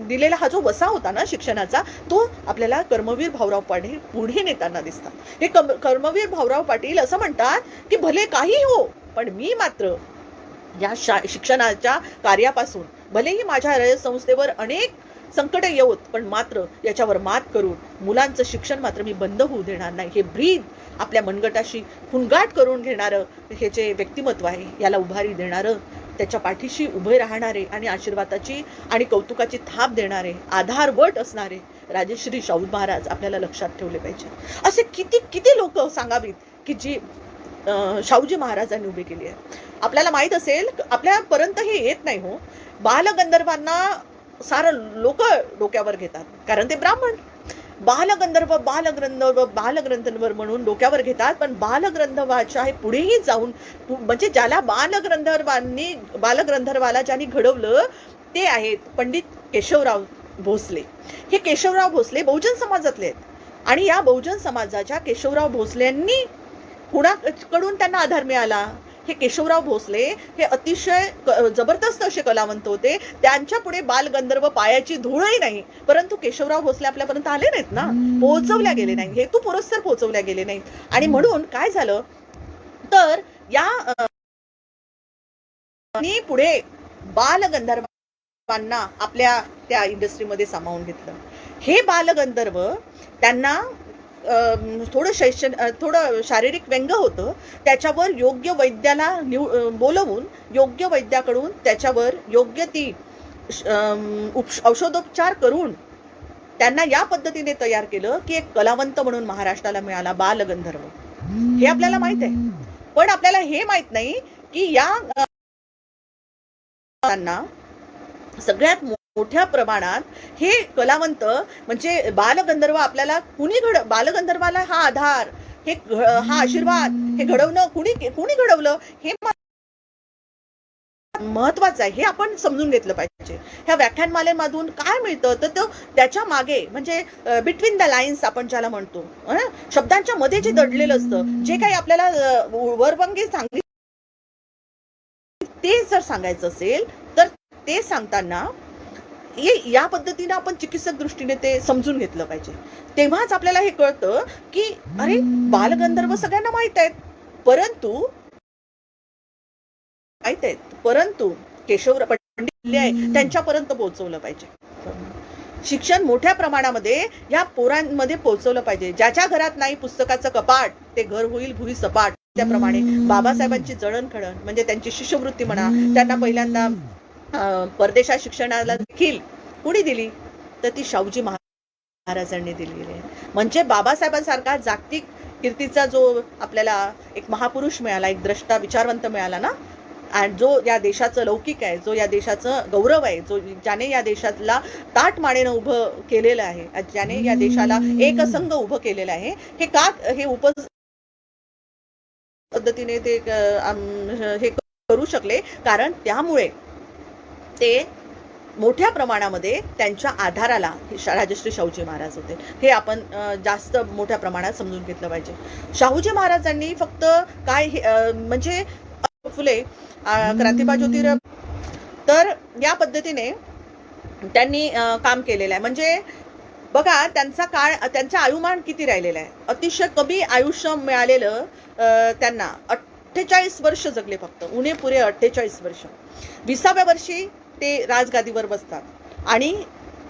दिलेला हा जो वसा होता ना शिक्षणाचा, तो आपल्याला कर्मवीर भाऊराव पाटील पुढे नेताना दिसतात. हे कर्मवीर भाऊराव पाटील असं म्हणतात की भले काही हो, पण मी मात्र या शिक्षणाच्या कार्यापासून, भलेही माझ्या रयत संस्थेवर अनेक संकट येऊत, पण मात्र याच्यावर मात करून मुलांचं शिक्षण मात्र मी बंद होऊ देणार नाही. हे ब्रीद आपल्या मनगटाशी हुनगाट करून घेणारं हे जे व्यक्तिमत्व आहे, याला उभारी देणारं, त्याच्या पाठीशी उभे राहणारे आणि आशीर्वादाची आणि कौतुकाची थाप देणारे, आधारवट असणारे राजश्री शाहू महाराज आपल्याला लक्षात ठेवले पाहिजे. असे किती लोक सांगावीत की जी शाहूजी महाराजांनी उभी केली आहे. आपल्याला माहित असेल, आपल्यापर्यंत हे येत नाही हो, बालगंधर्वांना सारं लोक डोक्यावर घेतात कारण ते ब्राह्मण. बालगंधर्व म्हणून डोक्यावर घेतात, पण बालगंधर्वाच्या हे पुढेही जाऊन म्हणजे ज्याला बालगंधर्वाला ज्यांनी घडवलं ते आहेत पंडित केशवराव भोसले. हे केशवराव भोसले बहुजन समाजातले आहेत आणि या बहुजन समाजाच्या केशवराव भोसलेंनी कुणाकडून त्यांना आधार मिळाला? हे केशवराव भोसले हे अतिशय जबरदस्त असे कलावंत होते. त्यांच्या पुढे बालगंधर्व पायाची धूळही नाही. परंतु केशवराव भोसले आपल्यापर्यंत आले नाहीत ना, पोहोचवल्या गेले नाही, हेतू पुरस्सर पोहोचवल्या गेले नाहीत. आणि म्हणून काय झालं तर या पुढे बालगंधर्वांना आपल्या त्या इंडस्ट्रीमध्ये सामावून घेतलं. हे बालगंधर्व त्यांना थोडं शारीरिक व्यंग होतं, त्याच्यावर योग्य वैद्याला बोलवून योग्य वैद्याकडून त्याच्यावर योग्य ती औषधोपचार करून त्यांना या पद्धतीने तयार केलं की एक कलावंत म्हणून महाराष्ट्राला मिळाला बालगंधर्व. हे आपल्याला माहित आहे, पण आपल्याला हे माहित नाही की या सगळ्यात मोठ्या प्रमाणात हे कलावंत म्हणजे बालगंधर्व आपल्याला बालगंधर्वाला हा आधार, हा आशीर्वाद, हे घडवणं कुणी घडवलं हे महत्वाचं आहे हे आपण समजून घेतलं पाहिजे. ह्या व्याख्यानमालेमधून काय मिळतं तर तो त्याच्या मागे म्हणजे बिटवीन द लाईन्स आपण ज्याला म्हणतो, शब्दांच्या मध्ये जे दडलेलं असतं, जे काही आपल्याला वरवंगी सांगितलं ते जर सांगायचं असेल तर ते सांगताना या पद्धतीने आपण चिकित्सक दृष्टीने ते समजून घेतलं पाहिजे. तेव्हाच आपल्याला हे कळतं की अरे बालगंधर्व सगळ्यांना माहित आहेत, परंतु केशवराव पंडित आहे त्यांच्यापर्यंत पोहोचवलं पाहिजे. शिक्षण मोठ्या प्रमाणामध्ये या पोरांमध्ये पोहोचवलं पाहिजे. ज्याच्या घरात नाही पुस्तकाचं कपाट ते घर होईल भुई सपाट. त्याप्रमाणे बाबासाहेबांची जळणघळण म्हणजे त्यांची शिष्यवृत्ती म्हणा, त्यांना पहिल्यांदा परदेशात शिक्षणाला देखील कुणी दिली तर ती शाहूजी महाराजांनी दिलेली आहे. म्हणजे बाबासाहेबांसारखा जागतिक कीर्तीचा जो आपल्याला एक महापुरुष मिळाला, एक द्रष्टा विचारवंत मिळाला ना, आणि जो या देशाचं लौकिक आहे, जो या देशाचं गौरव आहे, जो ज्याने या देशाला ताट मानेनं उभं केलेलं आहे, ज्याने या देशाला एकसंघ उभं केलेलं आहे, हे का हे पद्धतीने ते हे करू शकले कारण त्यामुळे ते मोठ्या प्रमाणामध्ये त्यांच्या आधाराला राजश्री शाहूजी महाराज होते. हे आपण जास्त मोठ्या प्रमाणात समजून घेतलं पाहिजे. शाहूजी महाराजांनी फक्त काय म्हणजे फुले क्रांतिबा ज्योतिराव तर या पद्धतीने त्यांनी काम केलेलं आहे. म्हणजे बघा त्यांचा काळ, त्यांचं आयुमान किती राहिलेलं आहे, अतिशय कमी आयुष्य मिळालेलं त्यांना. 48 वर्ष जगले फक्त, उणे पुरे 48 वर्ष. 20व्या वर्षी ते राजगादीवर बसतात आणि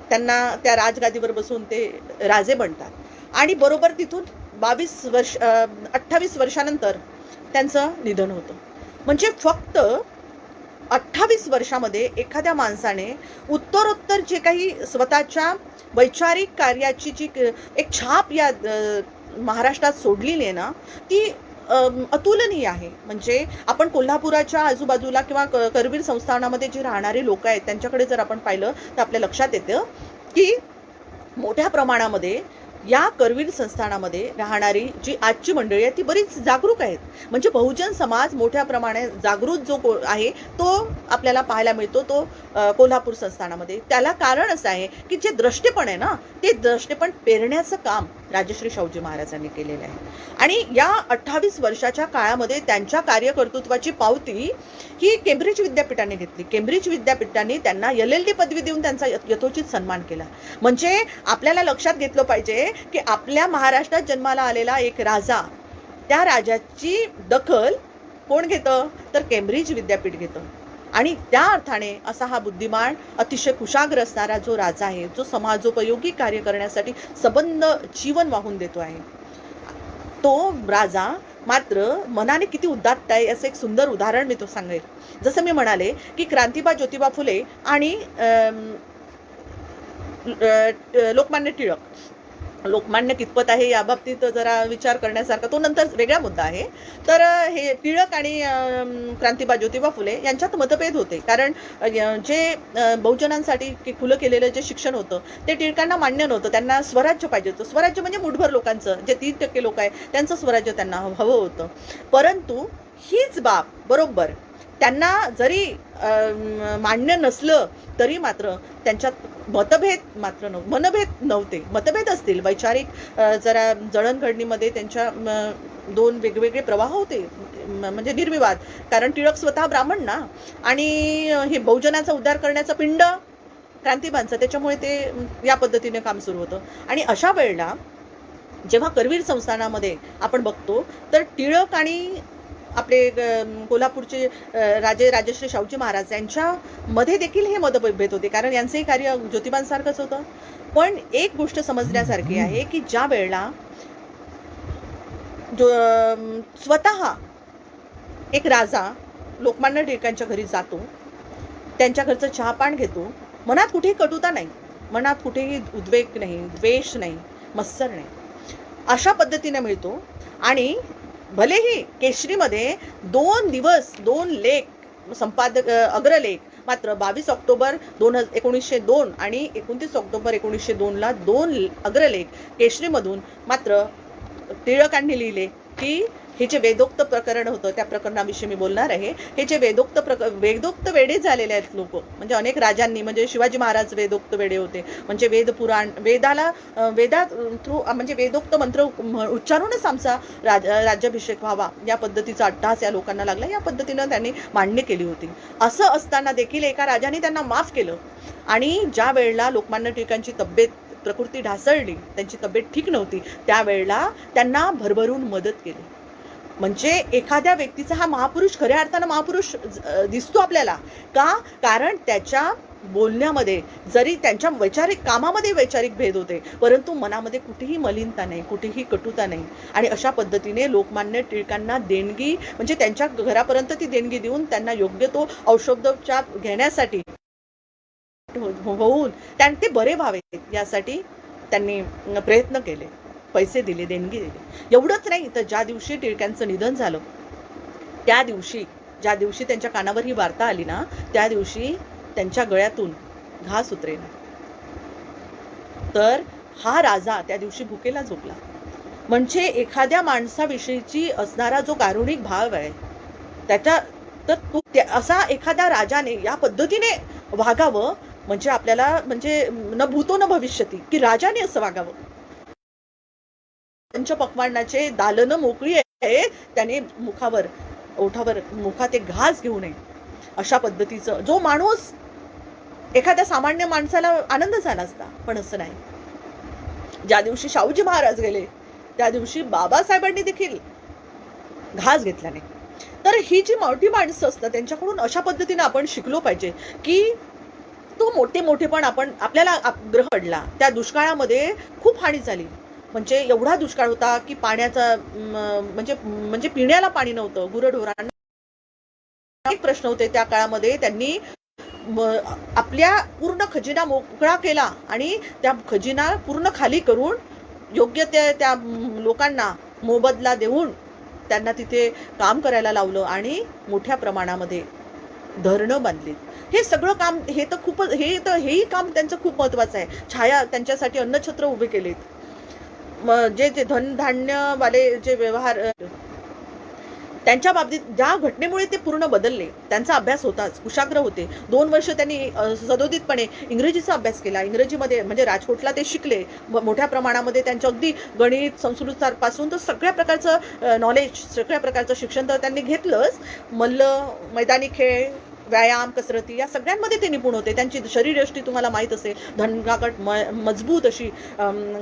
त्यांना त्या राजगादीवर बसून ते राजे बनतात आणि बरोबर तिथून 28 वर्षानंतर त्यांचं निधन होतं. म्हणजे फक्त 28 वर्षामध्ये एखाद्या माणसाने उत्तरोत्तर जे काही स्वतःच्या वैचारिक कार्याची जी एक छाप या महाराष्ट्रात सोडलेली आहे ना, ती अतुलनीय आहे. म्हणजे आपण कोल्हापुराच्या आजूबाजूला किंवा करवीर संस्थानामध्ये जे राहणारे लोक आहेत त्यांच्याकडे जर आपण पाहिलं तर आपल्या लक्षात येतं की मोठ्या प्रमाणामध्ये या करवीर संस्थानामध्ये राहणारी जी आजची मंडळी आहे ती बरीच जागरूक आहेत. म्हणजे बहुजन समाज मोठ्या प्रमाणात जागृत जो आहे तो आपल्याला पाहायला मिळतो तो कोल्हापूर संस्थानामध्ये. त्याला कारण असं आहे की जे द्रष्टेपण आहे ना, ते द्रष्टेपण पेरण्याचं काम राजश्री शाहूजी महाराजांनी केलेलं आहे. आणि या 28 वर्षाच्या काळामध्ये त्यांच्या कार्यकर्तृत्वाची पावती ही केम्ब्रिज विद्यापीठाने घेतली. केम्ब्रिज विद्यापीठाने त्यांना LLD पदवी देऊन त्यांचा यथोचित सन्मान केला. म्हणजे आपल्याला लक्षात घेतलं पाहिजे की आपल्या महाराष्ट्रात जन्माला आलेला एक राजा, त्या राजाची दखल कोण घेतं तर केम्ब्रिज विद्यापीठ घेतं. आणि त्या अर्थाने असा हा बुद्धिमान अतिशय कुशाग्र असणारा जो राजा आहे, जो समाजोपयोगी कार्य करण्यासाठी सबंध जीवन वाहून देतो आहे, तो राजा मात्र मनाने किती उदात्त आहे असं एक सुंदर उदाहरण मी तो सांगेल. जसं मी म्हणाले की क्रांतिबा ज्योतिबा फुले आणि लोकमान्य टिळक, लोकमान्य कितपत आहे या बाबतीत जरा विचार करण्यासारखा, तो नंतर वेगळा मुद्दा आहे. तर हे टिळक आणि क्रांतिबा ज्योतिबा फुले यांच्यात मतभेद होते. कारण जे बहुजनांसाठी खुलं केलेलं जे शिक्षण होतं ते टिळकांना मान्य नव्हतं. त्यांना स्वराज्य पाहिजे होतं. स्वराज्य म्हणजे मुठभर लोकांचं, जे 30% लोक आहे त्यांचं स्वराज्य त्यांना हवं होतं. परंतु हीच बाब बरोबर त्यांना जरी मान्य नसलं तरी मात्र त्यांच्यात मनभेद नव्हते. मतभेद असतील वैचारिक, जरा जळणघडणीमध्ये त्यांच्या 2 वेगवेगळे प्रवाह होते, म्हणजे निर्विवाद. कारण टिळक स्वतः ब्राह्मण ना, आणि हे बहुजनाचा उद्धार करण्याचं पिंड क्रांतिबांचं, त्याच्यामुळे ते या पद्धतीने काम सुरू होतं. आणि अशा वेळेला जेव्हा करवीर संस्थानामध्ये आपण बघतो तर टिळक आणि आपले कोल्हापूरचे राजे राजश्री शाहूजी महाराज यांच्या मध्ये देखील हे मतभेद होते. कारण यांचंही कार्य ज्योतिबांसारखंच होतं. पण एक गोष्ट समजण्यासारखी आहे की ज्या वेळेला स्वतः एक राजा लोकमान्य टिळकांच्या घरी जातो, त्यांच्या घरचं चहापान घेतो, मनात कुठेही कटुता नाही, मनात कुठेही उद्वेग नाही, द्वेष नाही, मत्सर नाही, अशा पद्धतीने मिळतो. आणि भलेही केसरीमध्ये 2 दिवस 2 लेख संपादक अग्रलेख मात्र 22 ऑक्टोबर 1902 आणि 29 ऑक्टोबर 1902ला 2 अग्रलेख केसरीमधून मात्र टिळकांनी लिहिले
की हे जे वेदोक्त प्रकरण होतं त्या प्रकरणाविषयी मी बोलणार आहे. हे जे वेदोक्त वेडे झालेले आहेत लोक, म्हणजे अनेक राजांनी, म्हणजे शिवाजी महाराज वेदोक्त वेडे होते. म्हणजे वेद पुराण वेदा थ्रू म्हणजे वेदोक्त मंत्र उच्चारूनच आमचा राज्याभिषेक व्हावा या पद्धतीचा अट्टहास या लोकांना लागला. या पद्धतीनं त्यांनी मांडणी केली होती. असं असताना देखील एका राजाने त्यांना माफ केलं आणि ज्या वेळेला लोकमान्य टिळकांची प्रकृती ढासळली, त्यांची तब्येत ठीक नव्हती, त्यावेळेला त्यांना भरभरून मदत केली. म्हणजे एखाद्या व्यक्तीचा हा महापुरुष खऱ्या अर्थानं महापुरुष दिसतो आपल्याला का? कारण त्याच्या बोलण्यामध्ये जरी त्यांच्या वैचारिक कामामध्ये वैचारिक भेद होते, परंतु मनामध्ये कुठेही मलिनता नाही, कुठेही कटुता नाही. आणि अशा पद्धतीने लोकमान्य टिळकांना देणगी म्हणजे त्यांच्या घरापर्यंत ती देणगी देऊन त्यांना योग्य तो औषधोपचार घेण्यासाठी होऊन ते बरे व्हावे यासाठी त्यांनी प्रयत्न केले, पैसे दिले, देणगी दिली. एवढंच नाही तर ज्या दिवशी टिळकांचं निधन झालं, त्या दिवशी ज्या दिवशी त्यांच्या कानावर ही वार्ता आली ना, त्या दिवशी त्यांच्या गळ्यातून घास उतरेना. तर हा राजा त्या दिवशी भुकेला झोपला. म्हणजे एखाद्या माणसाविषयीची असणारा जो कारुणिक भाव आहे त्याच्या तर तो असा एखाद्या राजाने या पद्धतीने वागावं म्हणजे आपल्याला म्हणजे न भूतो न भविष्यती की राजाने असं वागावं. पंचपक्वान्नाचे दालनं मोकळी आहे, त्याने मुखात एक घास घेऊ नये. अशा पद्धतीचं जो माणूस एखाद्या सामान्य माणसाला आनंद झाला असता, पण असं नाही. ज्या दिवशी शाहूजी महाराज गेले त्या दिवशी बाबासाहेबांनी देखील घास घेतला नाही. तर ही जी मोठी माणसं असतात त्यांच्याकडून अशा पद्धतीने आपण शिकलो पाहिजे की तो मोठेपण आपल्याला ग्रह पडला. त्या दुष्काळामध्ये खूप हानी झाली. म्हणजे एवढा दुष्काळ होता की पाण्याचा म्हणजे पिण्याला पाणी नव्हतं. गुरढोरांना अनेक प्रश्न होते. त्या काळामध्ये त्यांनी आपल्या पूर्ण खजिना मोकळा केला आणि त्या खजिना पूर्ण खाली करून योग्य त्या लोकांना मोबदला देऊन त्यांना तिथे काम करायला लावलं आणि मोठ्या प्रमाणामध्ये धरणं बांधली. हे सगळं काम हेही काम त्यांचं खूप महत्वाचं आहे. छाया त्यांच्यासाठी अन्नछत्र उभे केलेत. जे धनधान्यवाले जे व्यवहार त्यांच्या बाबतीत ज्या घटनेमुळे ते पूर्ण बदलले, त्यांचा अभ्यास होताच, कुशाग्र होते. 2 वर्ष त्यांनी सदोदितपणे इंग्रजीचा अभ्यास केला. इंग्रजीमध्ये म्हणजे राजकोटला ते शिकले. मोठ्या प्रमाणामध्ये त्यांचं अगदी गणित संस्कृतापासून तर सगळ्या प्रकारचं नॉलेज, सगळ्या प्रकारचं शिक्षण तर त्यांनी घेतलंच. मैदानी खेळ, व्यायाम, कसरती या सगळ्यांमध्ये ते निपुण होते. त्यांची शरीरयष्टी तुम्हाला माहीत असेल, धनगाकट मजबूत अशी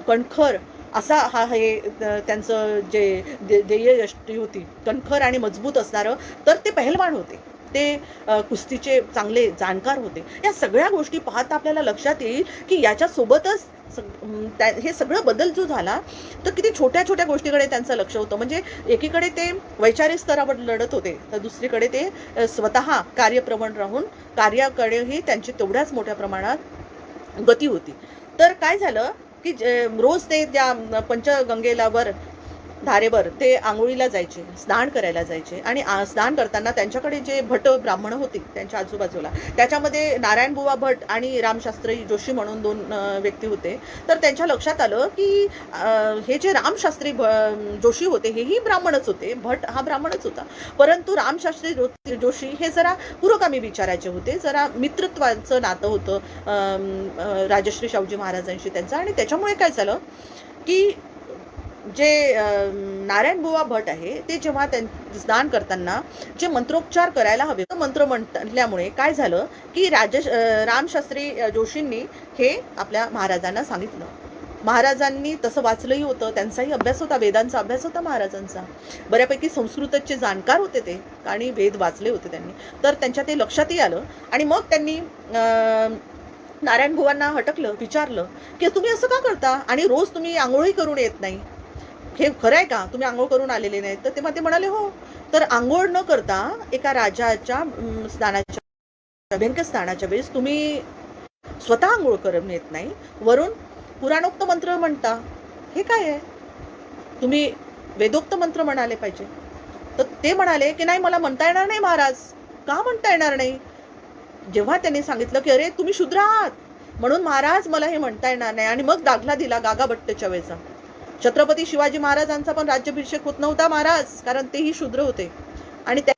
कणखर असा हे त्यांचं जे ध्येययष्टी होती, कणखर आणि मजबूत असणारं. तर ते पहिलवान होते, ते कुस्तीचे चांगले जाणकार होते. या सगळ्या गोष्टी पाहता आपल्याला लक्षात येईल की याच्यासोबतच हे सगळं बदल जो झाला तर किती छोट्या छोट्या गोष्टीकडे त्यांचं लक्ष होतं. म्हणजे एकीकडे ते वैचारिक स्तरावर लढत होते तर दुसरीकडे ते स्वतः कार्यप्रवण राहून कार्याकडेही त्यांची तेवढ्याच मोठ्या प्रमाणात गती होती. तर काय झालं की रोज ते त्या पंचगंगेलावर धारेवर ते आंघोळीला जायचे, स्नान करायला जायचे. आणि स्नान करताना त्यांच्याकडे जे भट ब्राह्मण होते त्यांच्या आजूबाजूला, त्याच्यामध्ये नारायणबुवा भट आणि रामशास्त्री जोशी म्हणून 2 व्यक्ती होते. तर त्यांच्या लक्षात आलं की हे जे रामशास्त्री जोशी होते हेही ब्राह्मणच होते, भट हा ब्राह्मणच होता, परंतु रामशास्त्री जोशी हे जरा पुरोगामी विचाराचे होते, जरा मित्रत्वाचं नातं होतं राजश्री शाहूजी महाराजांशी त्यांचं. आणि त्याच्यामुळे काय झालं की जे नारायणबुवा भट आहे ते जेव्हा स्नान करताना जे मंत्रोच्चार करायला हवे मंत्र म्हटल्यामुळे काय झालं की रामशास्त्री जोशींनी हे आपल्या महाराजांना सांगितलं. महाराजांनी तसं वाचलंही होतं, त्यांचाही अभ्यास होता, वेदांचा अभ्यास होता महाराजांचा, बऱ्यापैकी संस्कृतचे जाणकार होते ते आणि वेद वाचले होते त्यांनी. तर त्यांच्या ते लक्षातही आलं आणि मग त्यांनी नारायणबुवांना हटकलं, विचारलं की तुम्ही असं का करता आणि रोज तुम्ही आंघोळी करून येत नाही, हे खरं आहे का, तुम्ही आंघोळ करून आलेले नाहीत? तर तेव्हा ते म्हणाले हो. तर आंघोळ न करता एका राजाच्या स्नानाच्या अभ्यंकर स्नानाच्या वेळेस तुम्ही स्वतः आंघोळ करून येत नाही, वरून पुराणोक्त मंत्र म्हणता, हे काय आहे? तुम्ही वेदोक्त मंत्र म्हणाले पाहिजे. तर ते म्हणाले की नाही मला म्हणता येणार नाही महाराज. का म्हणता येणार नाही? जेव्हा त्यांनी सांगितलं की अरे तुम्ही शूद्र आहात म्हणून महाराज मला हे म्हणता येणार नाही, आणि मग दाखला दिला गागाभट्टच्या वेळेचा. छत्रपती शिवाजी महाराजांचा पण राज्याभिषेक होत नव्हता महाराज, कारण तेही शूद्र होते आणि त्या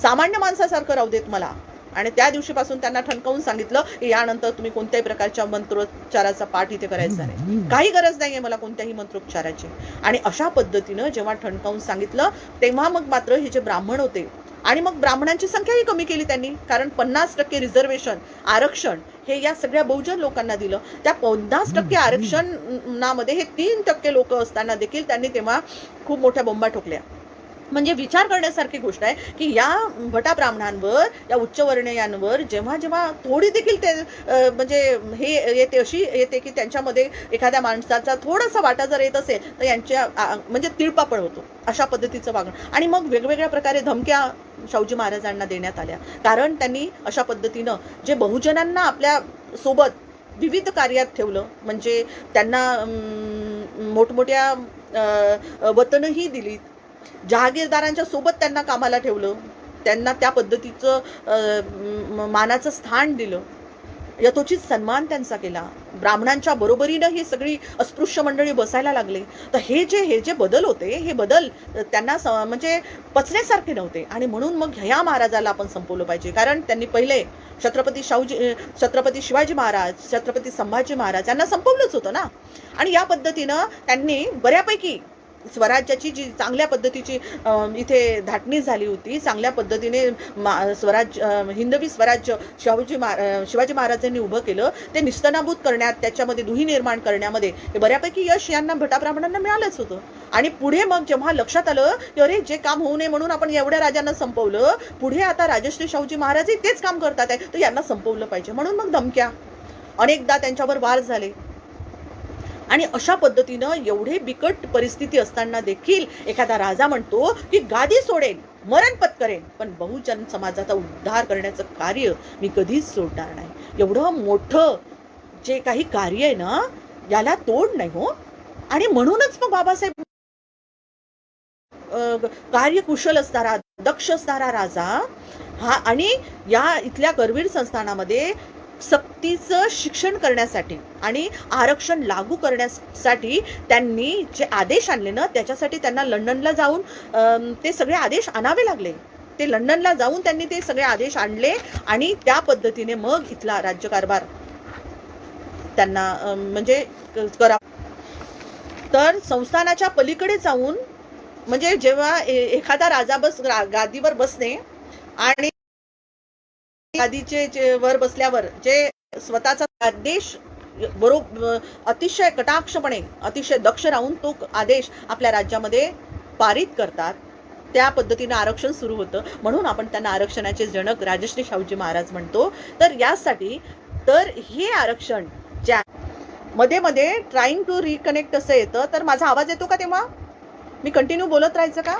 सामान्य माणसासारखं राहू देत मला. आणि त्या दिवशीपासून त्यांना ठणकावून सांगितलं की यानंतर तुम्ही कोणत्याही प्रकारच्या मंत्रोच्चाराचा पाठ इथे करायचा नाही, काही गरज नाहीये मला कोणत्याही मंत्रोच्चाराची. आणि अशा पद्धतीनं जेव्हा ठणकावून सांगितलं तेव्हा मग मात्र हे जे ब्राह्मण होते, आणि मग ब्राह्मणांची संख्याही कमी केली त्यांनी, कारण 50% रिझर्वेशन आरक्षण हे या सगळ्या बहुजन लोकांना दिलं. त्या 50% आरक्षणामध्ये हे 3% लोक असताना देखील त्यांनी तेव्हा खूप मोठ्या बोंबा ठोकल्या. म्हणजे विचार करण्यासारखी गोष्ट आहे की या भटा ब्राह्मणांवर, या उच्चवर्णीयांवर जेव्हा जेव्हा थोडी देखील ते म्हणजे हे येते, अशी येते की त्यांच्यामध्ये एखाद्या माणसाचा थोडासा वाटा जर येत असेल तर यांच्या म्हणजे तिळपापड होतो, अशा पद्धतीचं वागणं. आणि मग वेगवेगळ्या प्रकारे धमक्या शाहूजी महाराजांना देण्यात आल्या, कारण त्यांनी अशा पद्धतीनं जे बहुजनांना आपल्या सोबत विविध कार्यात ठेवलं, म्हणजे त्यांना मोठमोठ्या वतनही दिलीत, जहागीरदारांच्या सोबत त्यांना कामाला ठेवलं, त्यांना त्या पद्धतीचं मानाचं स्थान दिलं, यथोचित सन्मान त्यांचा केला. ब्राह्मणांच्या बरोबरीनं ही सगळी अस्पृश्य मंडळी बसायला लागले. तर हे जे बदल होते, हे बदल त्यांना म्हणजे पचण्यासारखे नव्हते. आणि म्हणून मग ह्या महाराजाला आपण संपवलं पाहिजे, कारण त्यांनी पहिले छत्रपती शिवाजी महाराज, छत्रपती संभाजी महाराज यांना संपवलंच होतं ना. आणि या पद्धतीनं त्यांनी बऱ्यापैकी स्वराज्याची जी चांगल्या पद्धतीची इथे धाटणी झाली होती, चांगल्या पद्धतीने हिंदवी स्वराज्य शिवाजी महाराजांनी उभं केलं, ते निस्तनाभूत करण्यात, त्याच्यामध्ये दुही निर्माण करण्यामध्ये हे बऱ्यापैकी यश यांना भटा ब्राह्मणांना मिळालंच होतं. आणि पुढे मग जेव्हा लक्षात आलं की अरे जे काम होऊ नये म्हणून आपण एवढ्या राजांना संपवलं, पुढे आता राजश्री शाहूजी महाराजही तेच काम करतात आहे, तर यांना संपवलं पाहिजे. म्हणून मग धमक्या, अनेकदा त्यांच्यावर वार झाले. आणि अशा पद्धतीनं एवढे बिकट परिस्थिती असताना देखील एखादा राजा म्हणतो की गादी सोडेल, मरण पत्करेन, पण बहुजन समाजाचा उद्धार करण्याचं कार्य मी कधीच सोडणार नाही. एवढं मोठं जे काही कार्य आहे ना, याला तोड नाही हो. आणि म्हणूनच मग बाबासाहेब कार्यकुशल असणारा, दक्ष असणारा राजा हा, आणि या इथल्या करवीर संस्थानामध्ये सक्तीचं शिक्षण करण्यासाठी आणि आरक्षण लागू करण्यासाठी त्यांनी जे आदेश आणले ना, त्याच्यासाठी त्यांना लंडनला जाऊन ते सगळे आदेश आणावे लागले. ते लंडनला जाऊन त्यांनी ते सगळे आदेश आणले आणि त्या पद्धतीने मग इथला राज्यकारभार त्यांना म्हणजे करा. तर संस्थानाच्या पलीकडे जाऊन, म्हणजे जेव्हा एखादा राजा गादीवर बसणे आणि गादीचे वर बसल्यावर जे स्वतःचा आदेश बरोबर अतिशय कटाक्षपणे, अतिशय दक्ष राहून तो आदेश आपल्या राज्यामध्ये पारित करतात, त्या पद्धतीने आरक्षण सुरू होतं. म्हणून आपण त्यांना आरक्षणाचे जनक राजश्री शाहूजी महाराज म्हणतो. तर यासाठी तर हे आरक्षण ज्या मध्ये मध्ये ट्राईंग टू रिकनेक्ट असं येतं, तर माझा आवाज येतो का तेव्हा? मी कंटिन्यू बोलत राहायचं का?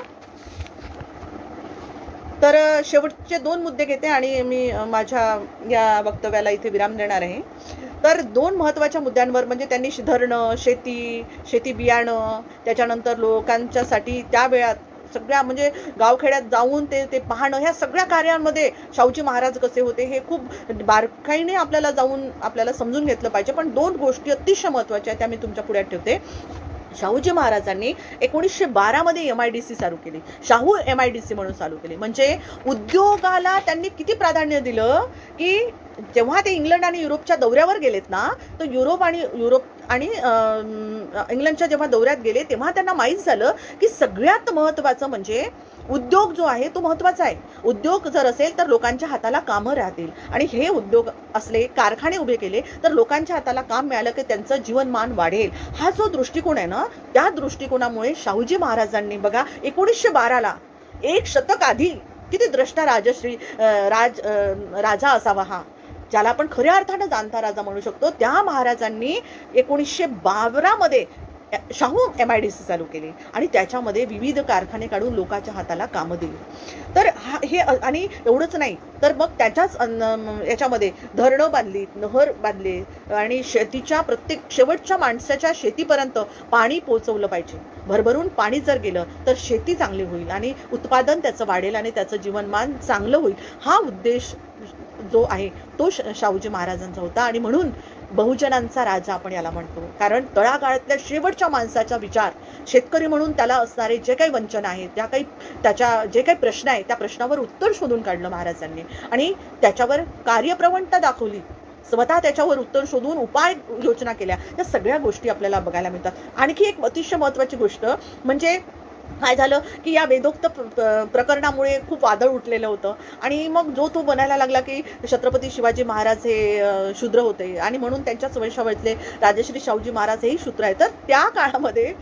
तर शेवटचे 2 मुद्दे घेते आणि मी माझ्या या वक्तव्याला इथे विराम देणार आहे. तर 2 महत्त्वाच्या मुद्द्यांवर, म्हणजे त्यांनी धरणं, शेती बियाणं, त्याच्यानंतर लोकांच्यासाठी त्या वेळात सगळ्या म्हणजे गावखेड्यात जाऊन ते पाहणं, ह्या सगळ्या कार्यांमध्ये शाहूजी महाराज कसे होते हे खूप बारकाईने आपल्याला समजून घेतलं पाहिजे. पण 2 गोष्टी अतिशय महत्त्वाच्या आहेत, त्या मी तुमच्या पुढ्यात ठेवते. शाहूजी महाराजांनी 1912 मध्ये MIDC चालू केली, शाहू MIDC म्हणून चालू केली. म्हणजे उद्योगाला त्यांनी किती प्राधान्य दिलं की जेव्हा ते इंग्लंड आणि युरोपच्या दौऱ्यावर गेलेत ना, तर युरोप आणि इंग्लंडच्या जेव्हा दौऱ्यात गेले तेव्हा त्यांना माहीत झालं की सगळ्यात महत्त्वाचं म्हणजे उद्योग जो आहे तो महत्त्वाचा आहे. उद्योग जर असेल तर लोकांच्या हाताला कामं राहतील, आणि हे उद्योग असले, कारखाने उभे केले तर लोकांच्या हाताला काम मिळालं की त्यांचं जीवनमान वाढेल. हा जो दृष्टिकोन आहे ना, त्या दृष्टिकोनामुळे शाहूजी महाराजांनी बघा 1912ला 1 शतक आधी किती द्रष्टा राजा असावा हा, ज्याला आपण खऱ्या अर्थानं जाणता राजा म्हणू शकतो, त्या महाराजांनी 1912 मध्ये शाहू MIDC चालू केली आणि त्याच्यामध्ये विविध कारखाने काढून लोकांच्या हाताला कामं दिली. तर हे, आणि एवढंच नाही तर मग त्याच्याच याच्यामध्ये धरणं बांधली, नहर बांधले, आणि शेतीच्या प्रत्येक शेवटच्या माणसाच्या शेतीपर्यंत पाणी पोहोचवलं पाहिजे. भरभरून पाणी जर गेलं तर शेती चांगली होईल आणि उत्पादन त्याचं वाढेल आणि त्याचं जीवनमान चांगलं होईल. हा उद्देश जो आहे तो शाहूजी महाराजांचा होता. आणि म्हणून
बहुजनांचा राजा आपण याला म्हणतो. कारण तळागाळातल्या शेवटच्या माणसाचा विचार, शेतकरी म्हणून त्याला असणारे जे काही वंचन आहे, त्याच्या जे काही प्रश्न आहे, त्या प्रश्नावर उत्तर शोधून काढलं महाराजांनी आणि त्याच्यावर कार्यप्रवणता दाखवली. स्वतः त्याच्यावर उत्तर शोधून उपाय योजना केल्या. त्या सगळ्या गोष्टी आपल्याला बघायला मिळतात. आणखी एक अतिशय महत्वाची गोष्ट म्हणजे काय झालं की या वेदोक्त प्रकरणामुळे खूप वादळ उठलेलं होतं आणि मग तो बनायला लागला की छत्रपती शिवाजी महाराज हे शूद्र होते आणि म्हणून त्यांच्याच वंशावळीतले राजश्री शाहूजी महाराज हेही शूद्र आहेत. तर त्या काळामध्ये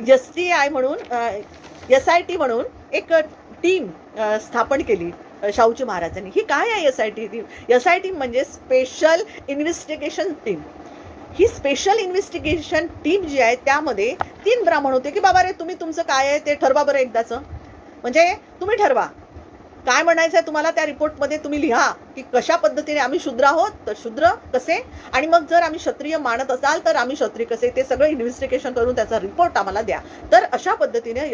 STI म्हणून SIT म्हणून एक टीम स्थापन केली शाहूजी महाराजांनी. ही काय आहे SIT म्हणजे स्पेशल इन्व्हेस्टिगेशन टीम. ही स्पेशल इन्व्हेस्टिगेशन टीम जी आहे त्यामध्ये 3 ब्राह्मण होते की बाबा रे तुम्ही तुमचं काय आहे ते ठरवा बरं एकदाच. म्हणजे तुम्ही ठरवा काय म्हणायचं आहे तुम्हाला. त्या रिपोर्टमध्ये तुम्ही लिहा की कशा पद्धतीने आम्ही शूद्र आहोत तर शूद्र कसे आणि मग जर आम्ही क्षत्रिय मानत असाल तर आम्ही क्षत्रिय कसे, ते सगळं इन्व्हेस्टिगेशन करून त्याचा रिपोर्ट आम्हाला द्या. तर अशा पद्धतीने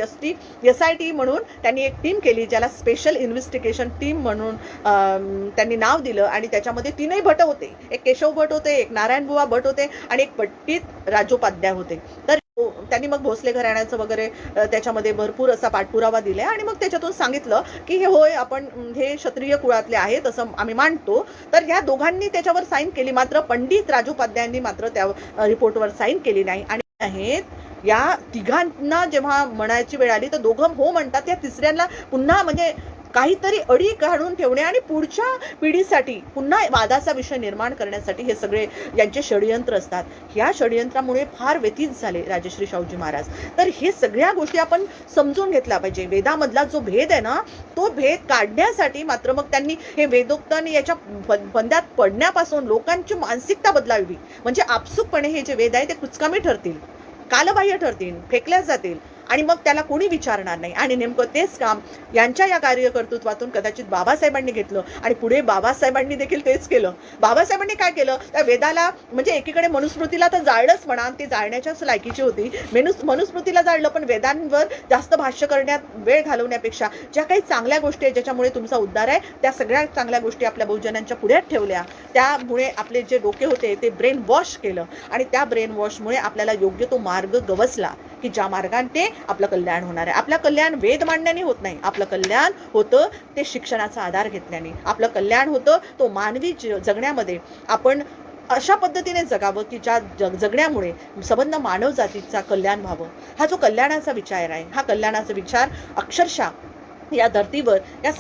SIT म्हणून त्यांनी एक टीम केली ज्याला स्पेशल इन्व्हेस्टिगेशन टीम म्हणून त्यांनी नाव दिलं आणि त्याच्यामध्ये 3ही भट होते. एक केशव भट होते, एक नारायणबुवा भट होते आणि एक पंडित राजोपाध्याय होते. तर त्यांनी मग भोसले घराण्याचं वगैरे त्याच्यामध्ये भरपूर असा पाठपुरावा दिलाय आणि मग त्याच्यातून सांगितलं की हे होय आपण हे क्षत्रिय कुळातले आहेत असं आम्ही मानतो. तर ह्या दोघांनी त्याच्यावर साईन केली, मात्र पंडित राजोपाध्यायांनी मात्र त्या रिपोर्टवर साईन केली नाही. आणि आहेत या तिघांना जेव्हा म्हणायची वेळ आली तर दोघं हो म्हणतात. त्या तिसऱ्यांना पुन्हा म्हणजे काहीतरी अडी काढून ठेवणे आणि पुढच्या पिढीसाठी पुन्हा वादाचा विषय निर्माण करण्यासाठी हे सगळे यांचे षडयंत्र असतात. ह्या षडयंत्रामुळे फार व्यथित झाले राजश्री शाहूजी महाराज. तर हे सगळ्या गोष्टी आपण समजून घेतल्या पाहिजे. वेदामधला जो भेद आहे ना तो भेद काढण्यासाठी मात्र मग त्यांनी हे वेदोक्त आणि याच्या फंद्यात पडण्यापासून लोकांची मानसिकता बदलावी. म्हणजे आपसुकपणे हे जे वेद आहे ते कुचकामी ठरतील, कालबाह्य ठरतील, फेकल्या जातील आणि मग त्याला कोणी विचारणार नाही. आणि नेमकं तेच काम यांच्या या कार्यकर्तृत्वातून कदाचित बाबासाहेबांनी घेतलं आणि पुढे बाबासाहेबांनी देखील तेच केलं. बाबासाहेबांनी काय केलं, त्या वेदाला म्हणजे एकीकडे मनुस्मृतीला तर जाळलंच म्हणा, ती जाळण्याच्याच लायकीची होती. मनुस्मृतीला जाळलं, पण वेदांवर जास्त भाष्य करण्यात वेळ घालवण्यापेक्षा ज्या काही चांगल्या गोष्टी आहेत ज्याच्यामुळे तुमचा उद्धार आहे त्या सगळ्या चांगल्या गोष्टी आपल्या बहुजनांच्या पुढ्यात ठेवल्या. त्यामुळे आपले जे डोके होते ते ब्रेन वॉश केलं आणि त्या ब्रेन वॉशमुळे आपल्याला योग्य तो मार्ग गवसला की ज्या मार्गाने आपलं कल्याण होणार आहे. आपलं कल्याण वेद मांडण्याने होत नाही, आपलं कल्याण होतं ते शिक्षणाचा आधार घेतल्याने. आपलं कल्याण होतं तो मानवी जगण्यामध्ये आपण अशा पद्धतीने जगावं की ज्या जगण्यामुळे संबंध मानव जातीचा कल्याण व्हावं. हा जो कल्याणाचा विचार आहे, हा कल्याणाचा विचार अक्षरशः या धर्तीवर या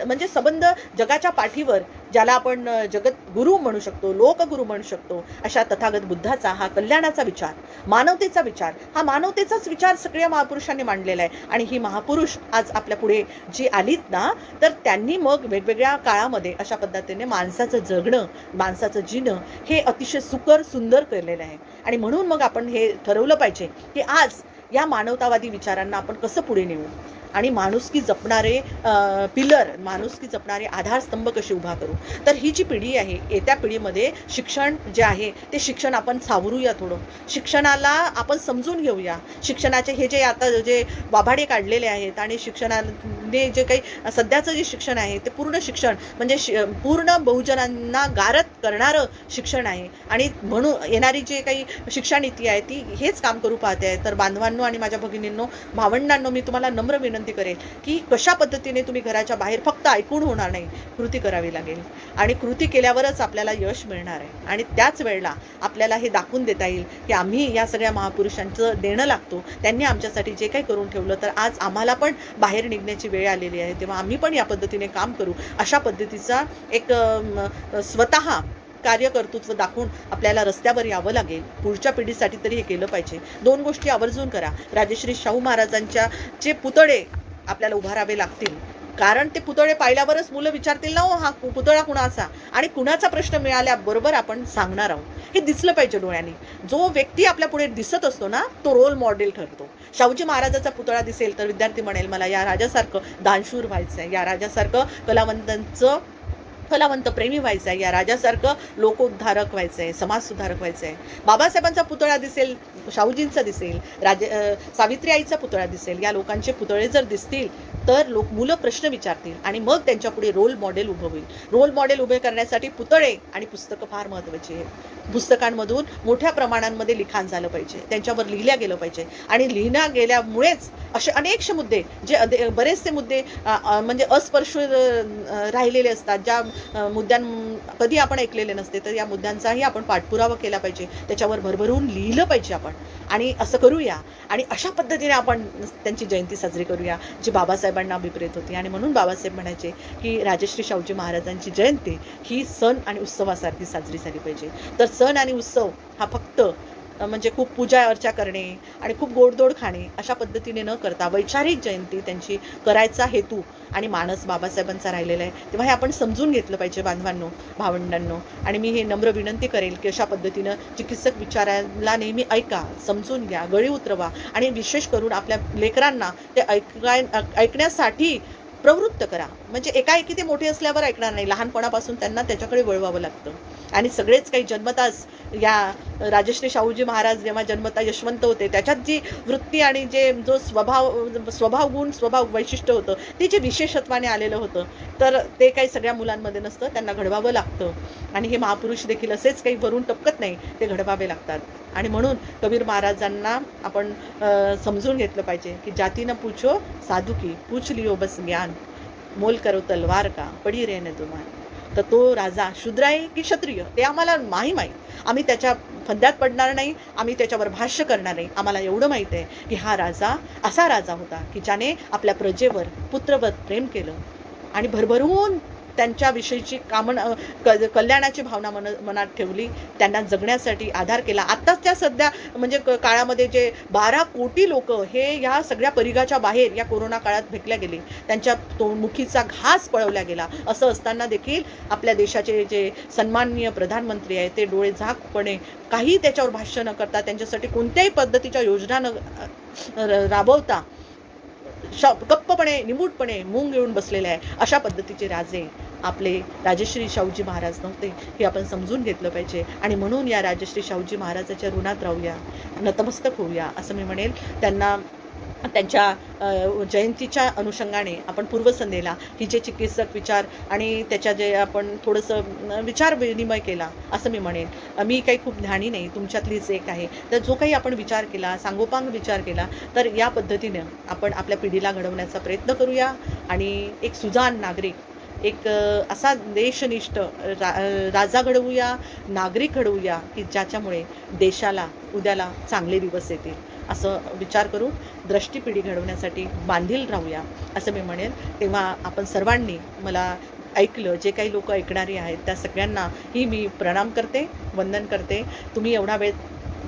म्हणजे संबंध जगाच्या पाठीवर ज्याला आपण जगत गुरु म्हणू शकतो, लोकगुरु म्हणू शकतो, अशा तथागत बुद्धाचा हा कल्याणाचा विचार, मानवतेचा विचार, हा मानवतेचाच विचार सगळ्या महापुरुषांनी मांडलेला आहे. आणि ही महापुरुष आज आपल्या पुढे जी आलीत ना तर त्यांनी मग वेगवेगळ्या काळामध्ये अशा पद्धतीने माणसाचं जगणं, माणसाचं जिणं हे अतिशय सुंदर केलेलं आहे. आणि म्हणून मग आपण हे ठरवलं पाहिजे की आज या मानवतावादी विचारांना आपण कसं पुढे नेऊ आणि माणुसकी जपणारे पिलर, माणुसकी जपणारे आधारस्तंभ कसे उभा करू. तर ही जी पिढी आहे, येत्या पिढीमध्ये शिक्षण जे आहे ते शिक्षण आपण सावरूया, थोडं शिक्षणाला आपण समजून घेऊया. शिक्षणाचे हे जे आता जे वाभाडे काढलेले आहेत आणि शिक्षणाने जे काही सध्याचं जे शिक्षण आहे ते पूर्ण शिक्षण म्हणजे पूर्ण बहुजनांना गारद करणारं शिक्षण आहे. आणि म्हणून येणारी जे काही शिक्षा नीती आहे ती हेच काम करू पाहते आहे. तर बांधवांनो आणि माझ्या भगिनींनो, भावंडांनो, मी तुम्हाला नम्र विनंती करेल की कशा पद्धतीने तुम्ही घराच्या बाहेर फक्त ऐकून होणार नाही, कृती करावी लागेल. आणि कृती केल्यावरच आपल्याला यश मिळणार आहे. आणि त्याच वेळेला आपल्याला हे दाखवून देता येईल की आम्ही या सगळ्या महापुरुषांचं देणं लागतो. त्यांनी आमच्यासाठी जे काही करून ठेवलं, तर आज आम्हाला पण बाहेर निघण्याची वेळ आलेली आहे, तेव्हा आम्ही पण या पद्धतीने काम करू. अशा पद्धतीचा एक स्वतः कार्यकर्तृत्व दाखवून आपल्याला रस्त्यावर यावं लागेल. पुढच्या पिढीसाठी तरी हे केलं पाहिजे. 2 गोष्टी आवर्जून करा. राजश्री शाहू महाराजांच्या जे पुतळे आपल्याला उभारावे लागतील, कारण ते पुतळे पाहिल्यावरच मुलं विचारतील ना, हा पुतळा कुणाचा आणि कुणाचा प्रश्न मिळाल्याबरोबर आपण सांगणार आहोत. हे दिसलं पाहिजे डोळ्यांनी. जो व्यक्ती आपल्या पुढे दिसत असतो ना तो रोल मॉडेल ठरतो. शाहूजी महाराजाचा पुतळा दिसेल तर विद्यार्थी म्हणेल मला या राजासारखं दानशूर व्हायचं आहे, या राजासारखं कलावंत प्रेमी व्हायचं आहे, या राजासारखं लोकोद्धारक व्हायचं आहे, समाजसुधारक व्हायचं आहे. बाबासाहेबांचा पुतळा दिसेल, शाहूजींचा दिसेल, सावित्री आईचा पुतळा दिसेल. या लोकांचे पुतळे जर दिसतील तर मुलं प्रश्न विचारतील आणि मग त्यांच्यापुढे रोल मॉडेल उभं होईल. रोल मॉडेल उभे करण्यासाठी पुतळे आणि पुस्तकं फार महत्त्वाची आहेत. पुस्तकांमधून मोठ्या प्रमाणांमध्ये लिखाण झालं पाहिजे, त्यांच्यावर लिहिल्या गेलं पाहिजे आणि लिहिल्या गेल्यामुळेच असे अनेकशे मुद्दे जे बरेचसे मुद्दे म्हणजे अस्पर्श राहिलेले असतात, ज्या मुद्द्यां कधी आपण ऐकलेले नसते, तर या मुद्द्यांचाही आपण पाठपुरावा केला पाहिजे, त्याच्यावर भरभरून लिहिलं पाहिजे आपण. आणि असं करूया आणि अशा पद्धतीने आपण त्यांची जयंती साजरी करूया जी बाबासाहेबांना अभिप्रेत होती. आणि म्हणून बाबासाहेब म्हणायचे की राजश्री शाहूजी महाराजांची जयंती ही सण आणि उत्सवासारखी साजरी झाली पाहिजे. तर सण आणि उत्सव हा फक्त म्हणजे खूप पूजा अर्चा करणे आणि खूप गोडधोड खाणे अशा पद्धतीने न करता वैचारिक जयंती त्यांची करायचा हेतू आणि मानस बाबासाहेबांचा राहिलेला आहे. तेव्हा हे आपण समजून घेतलं पाहिजे बांधवांनो, भावंडांनो. आणि मी हे नम्र विनंती करेल की अशा पद्धतीनं चिकित्सक विचाराला नेहमी ऐका, समजून घ्या, गळी उतरवा आणि विशेष करून आपल्या लेकरांना ते ऐकण्यासाठी प्रवृत्त करा. म्हणजे एकाएकी ते मोठे असल्यावर ऐकणार नाही, लहानपणापासून त्यांना त्याच्याकडे वळवावं लागतं. आणि सगळेच काही जन्मताच या राजश्री शाहूजी महाराज जेव्हा जन्मता यशवंत होते, त्याच्यात जी वृत्ती आणि जो स्वभाव वैशिष्ट्य होतं ते जे विशेषत्वाने आलेलं होतं, तर ते काही सगळ्या मुलांमध्ये नसतं, त्यांना घडवावं लागतं. आणि हे महापुरुष देखील असेच काही वरून टपकत नाही, ते घडवावे लागतात. आणि म्हणून कबीर महाराजांना आपण समजून घेतलं पाहिजे की जाती न पूछो साधू की, पूछ लियो बस ज्ञान, मोल करो तलवार का, पडी रे न दुमान. तर तो राजा शूद्र आहे की क्षत्रिय ते आम्हाला माहीत. आम्ही त्याच्या फंद्यात पडणार नाही, आम्ही त्याच्यावर भाष्य करणार नाही. आम्हाला एवढं माहीत आहे की हा राजा असा राजा होता की ज्याने आपल्या प्रजेवर पुत्रवत प्रेम केलं आणि भरभरून त्यांच्याविषयीची कल्याणाची भावना मनात ठेवली, त्यांना जगण्यासाठी आधार केला. आत्ताच त्या सध्या म्हणजे काळामध्ये जे 12 कोटी लोक हे या सगळ्या परिघाच्या बाहेर या कोरोना काळात फेकल्या गेले, त्यांच्या मुखीचा घास पळवल्या गेला. असं असताना देखील आपल्या देशाचे जे सन्माननीय प्रधानमंत्री आहेत ते डोळे झाकपणे काही त्याच्यावर भाष्य न करता, त्यांच्यासाठी कोणत्याही पद्धतीच्या योजना न राबवता गप्पपणे निमूटपणे मूंग येऊन बसलेले आहे. अशा पद्धतीचे राजे आपले राजश्री शाहूजी महाराज नव्हते, हे आपण समजून घेतलं पाहिजे. आणि म्हणून या राजश्री शाहूजी महाराजाच्या ऋणात राहूया, नतमस्तक होऊया असं मी म्हणेल. त्यांच्या जयंतीच्या अनुषंगाने आपण पूर्वसंध्येला ही जे चिकित्सक विचार आणि त्याच्या जे आपण थोडंसं विचार विनिमय केला असं मी म्हणेन. मी काही खूप ज्ञानी नाही, तुमच्यातलीच एक आहे. तर जो काही आपण विचार केला, सांगोपांग विचार केला, तर या पद्धतीनं आपण आपल्या पिढीला घडवण्याचा प्रयत्न करूया आणि एक सुजाण नागरिक, एक असा देशनिष्ठ राजा घडवूया, नागरिक घडवूया की ज्याच्यामुळे देशाला उद्याला चांगले दिवस येतील असं विचार करून दृष्टीपिढी घडवण्यासाठी बांधील राहूया असं मी म्हणेन. तेव्हा आपण सर्वांनी मला ऐकलं, जे काही लोक ऐकणारे आहेत त्या सगळ्यांनाही मी प्रणाम करते, वंदन करते. तुम्ही एवढा वेळ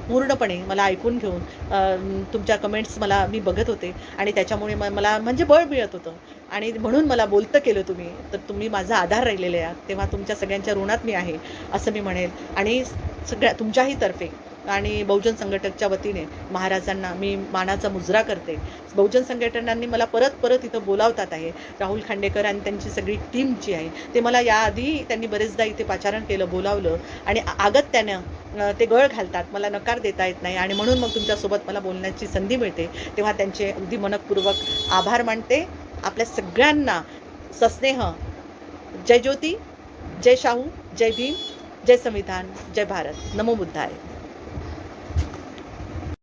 पूर्णपणे मला ऐकून घेऊन तुमच्या कमेंट्स मी बघत होते आणि त्याच्यामुळे मला म्हणजे बळ मिळत होतं आणि म्हणून मला बोलतं केलं तुम्ही. तर तुम्ही माझा आधार राहिलेले आहात, तेव्हा तुमच्या सगळ्यांच्या ऋणात मी आहे असं मी म्हणेल. आणि सगळ्या तुमच्याही तर्फे आणि बहुजन संघटकच्या वतीने महाराजांना मी मानाचा मुजरा करते. बहुजन संघटनांनी मला परत इथं बोलावतात आहे. राहुल खांडेकर आणि त्यांची सगळी टीम जी आहे ते मला याआधी त्यांनी बरेचदा इथे पाचारण केलं, बोलावलं आणि अगत्यानं ते गळ घालतात, मला नकार देता येत नाही. आणि म्हणून मग तुमच्यासोबत मला बोलण्याची संधी मिळते, तेव्हा त्यांचे अगदी मनपूर्वक आभार मानते. आपल्या सगळ्यांना सस्नेह जय ज्योती, जय शाहू, जय भीम, जय संविधान, जय भारत. नमो बुद्धाय.